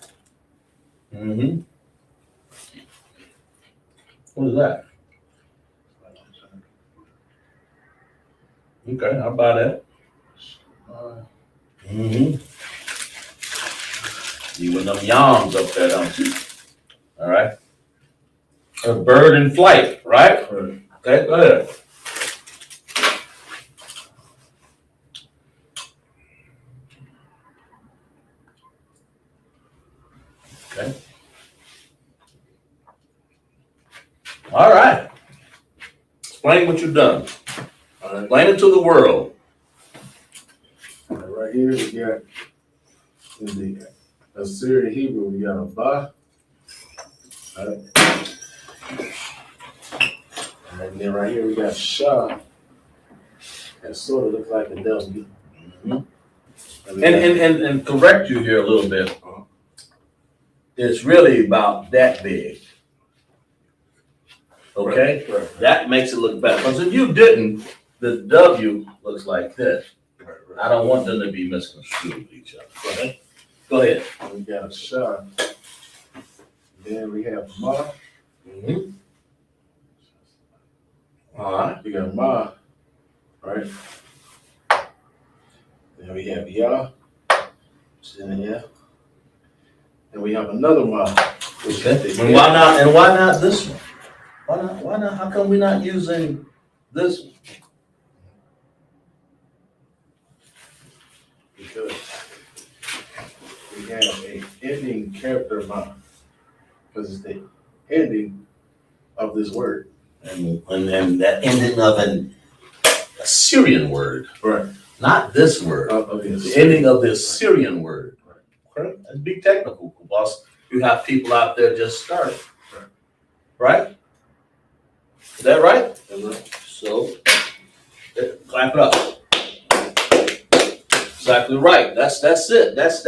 H: What is that? Okay, how about that? You with them yawns up there, don't you? All right. A bird in flight, right?
G: Right.
H: Okay, go ahead. Okay. All right. Explain what you've done.
G: All right.
H: Explain it to the world.
G: Right here we got in the Assyrian Hebrew, we got a ba. All right. And then right here we got Shah. That sort of looks like a W.
H: And correct you here a little bit. It's really about that big. Okay?
G: Right.
H: That makes it look better. Because if you didn't, the W looks like this. I don't want them to be misconstrued with each other. Right? Go ahead.
G: We got a Shah. Then we have Ma.
H: All right.
G: We got Ma. Right? Then we have Yah. Which is in here. And we have another Ma. Which
H: Okay.
G: is
H: And why not this one? Why not? How come we're not using this one?
G: Because we have a ending character Ma. Because it's the ending of this word.
H: And that ending of an Assyrian word.
G: Right.
H: Not this word. The ending of the Assyrian word. Okay? That's big technical, boss. You have people out there just starting. Right? Is that right?
G: That's right.
H: So, clap it up. Exactly right. That's it. That's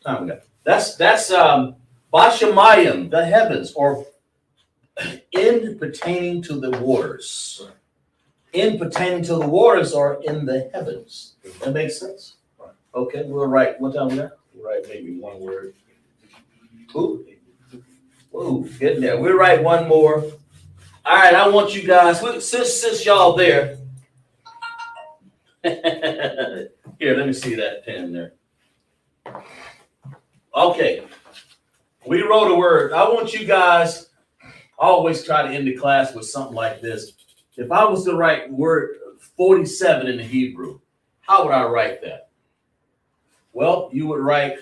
H: time we got. That's Bashamayim, the heavens, or in pertaining to the waters. In pertaining to the waters or in the heavens. That makes sense? Okay, we'll write, what time we got? We'll write maybe one word. Ooh, getting there. We'll write one more. All right, I want you guys, since y'all there. Here, let me see that pen there. Okay, we wrote a word. I want you guys, I always try to end the class with something like this. If I was to write word 47 in the Hebrew, how would I write that? Well, you would write,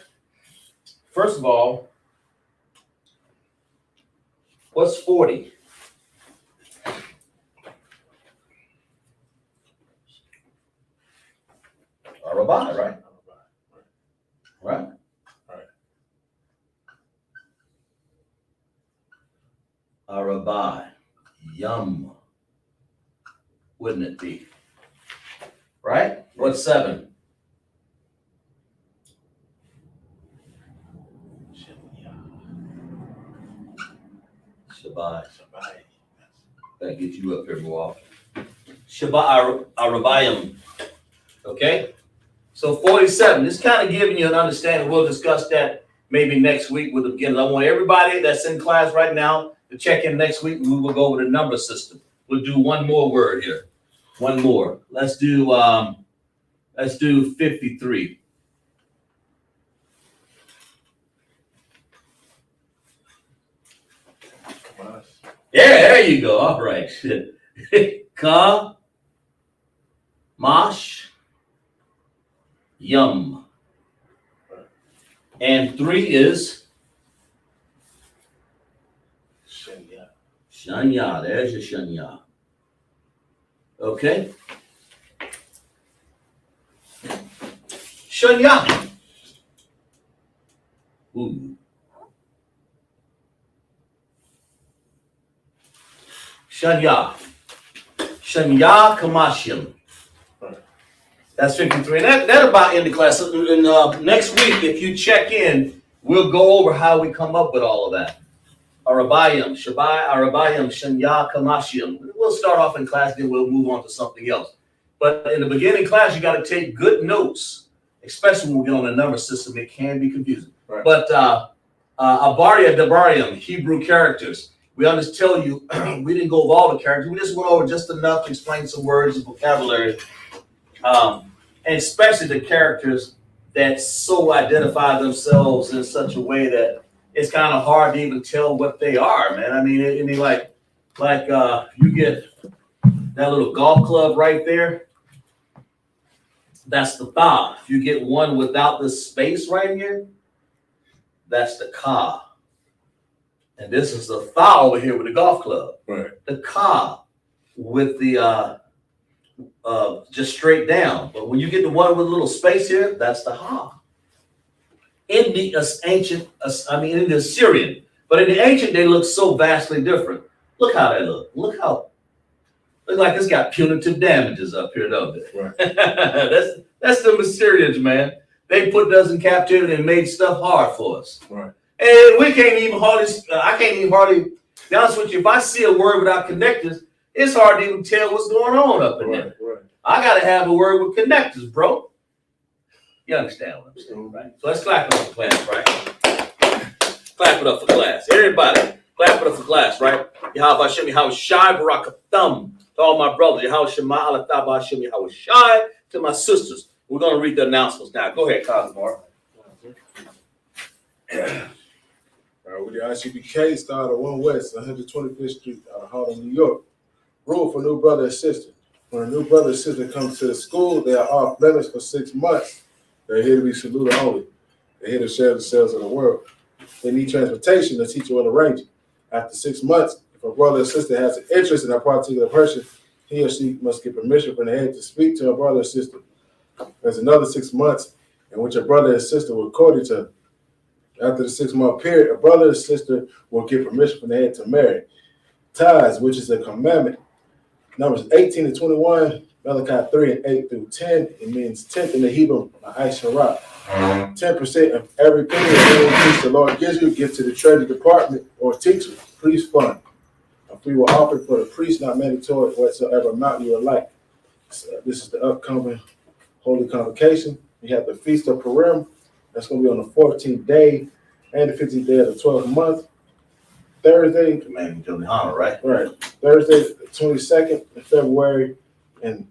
H: first of all, what's 40? Arabah, right? Right? Arabah, yum, wouldn't it be? Right? What's 7? Shabbat. That gets you up here more often. Shabbat Arabayim. Okay? So 47. This kind of giving you an understanding. We'll discuss that maybe next week with the beginners. I want everybody that's in class right now to check in next week. We will go over the number system. We'll do one more word here. One more. Let's do 53. Yeah, there you go. All right. Ka, mash, yum. And 3 is
G: Shanya.
H: Shanya. There's your Shanya. Okay. Shanya. Ooh. Shanya. Shanya Kamashim. That's 53. And that about in the class. And, next week, if you check in, we'll go over how we come up with all of that. Arabayim, Shabai, Arabayim, Shanya Kamashim. We'll start off in class, then we'll move on to something else. But in the beginning class, you got to take good notes, especially when we get on the number system. It can be confusing.
G: Right.
H: But Abaria, Dabarium, Hebrew characters. We always tell you, we didn't go over all the characters. We just went over just enough to explain some words and vocabulary. And especially the characters that so identify themselves in such a way that it's kind of hard to even tell what they are, man. I mean, like you get that little golf club right there. That's the tha. If you get one without the space right here, that's the ka. And this is the tha over here with the golf club.
G: Right.
H: The ka with the just straight down. But when you get the one with a little space here, that's the ha. In the ancient, in the Assyrian, but in the ancient, they look so vastly different. Look how they look. Look like it's got punitive damages up here, don't it?
G: Right.
H: that's the Assyrians, man. They put us in captivity and made stuff hard for us.
G: Right.
H: And we can't even hardly, I can't even hardly, to be honest with you, if I see a word without connectors, it's hard to even tell what's going on up in there.
G: Right.
H: I got to have a word with connectors, bro. You understand what I'm saying, right? So let's clap it up for class, right? Clap it up for class. Everybody, clap it up for class, right? Yahweh Hashem, Yahweh Shai, Barakathum. To all my brothers, Yahweh Shema, Alataba Hashem, Yahweh Shai. To my sisters, we're going to read the announcements now. Go ahead, Cosmore.
G: With the ICBK, started at 1 West, 125th Street, out of Harlem, New York. Rule for new brother and sister. When a new brother and sister comes to the school, they are off limits for 6 months. They're here to be saluted only. They're here to share the sales of the world. They need transportation. The teacher will arrange it. After 6 months, if a brother or sister has an interest in a particular person, he or she must get permission from the head to speak to a brother or sister. There's another 6 months in which a brother and sister will court each other. After the 6 month period, a brother and sister will get permission from the head to marry. Ties, which is a commandment. Numbers 18 to 21, Malachi 3 and 8 through 10. It means 10th in the Hebrew, Ma'ai 10% of every penny or increase the Lord gives you, give to the Treasury Department or teacher, priest fund. A fee will offer for the priest, not mandatory, whatsoever amount you would like. So this is the upcoming Holy Convocation. We have the Feast of Purim. That's going to be on the 14th day and the 15th day of the 12th month. Thursday,
H: Commanding Johnny, right?
G: right. Thursday, the 22nd of February, and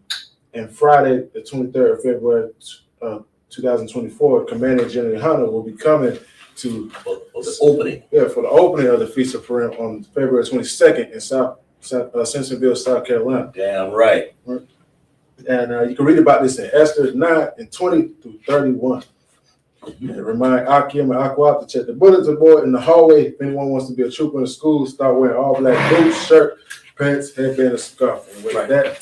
G: Friday, the 23rd of February, 2024. Commander General Hunter will be coming to
H: For the opening.
G: Yeah, for the opening of the Feast of Purim on February 22nd in Simpsonville, South Carolina.
H: Damn right.
G: And you can read about this in Esther 9 and 20 through 31. And remind Akim and Aqua to check the bulletin board in the hallway. If anyone wants to be a trooper in the school, start wearing all black boots, shirt, pants, headband, and scarf. And with that,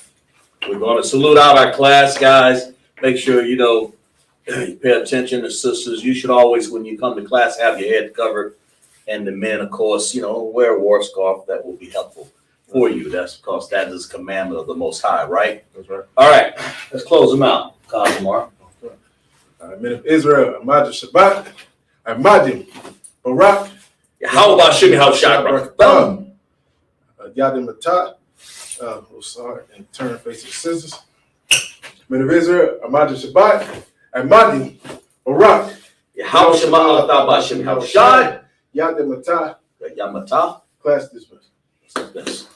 H: we're going to salute out our class, guys. Make sure, you pay attention to sisters. You should always, when you come to class, have your head covered. And the men, of course, wear a war scarf. That will be helpful for you. That's because that is a commandment of the Most High, right?
G: that's right.
H: All right, let's close them out, Cosmar.
G: Men of Israel, Amadi Shabbat, Amadi, Barak,
H: How about Shimmy House Shot?
G: Yadim Matah, sorry, and turn facing scissors. Men of Israel, Amadi Shabbat, Amadi, Barak,
H: How Shema Allah Shimmy House Shot?
G: Yadim Matah,
H: Yamata.
G: class dismissed.
H: Yes.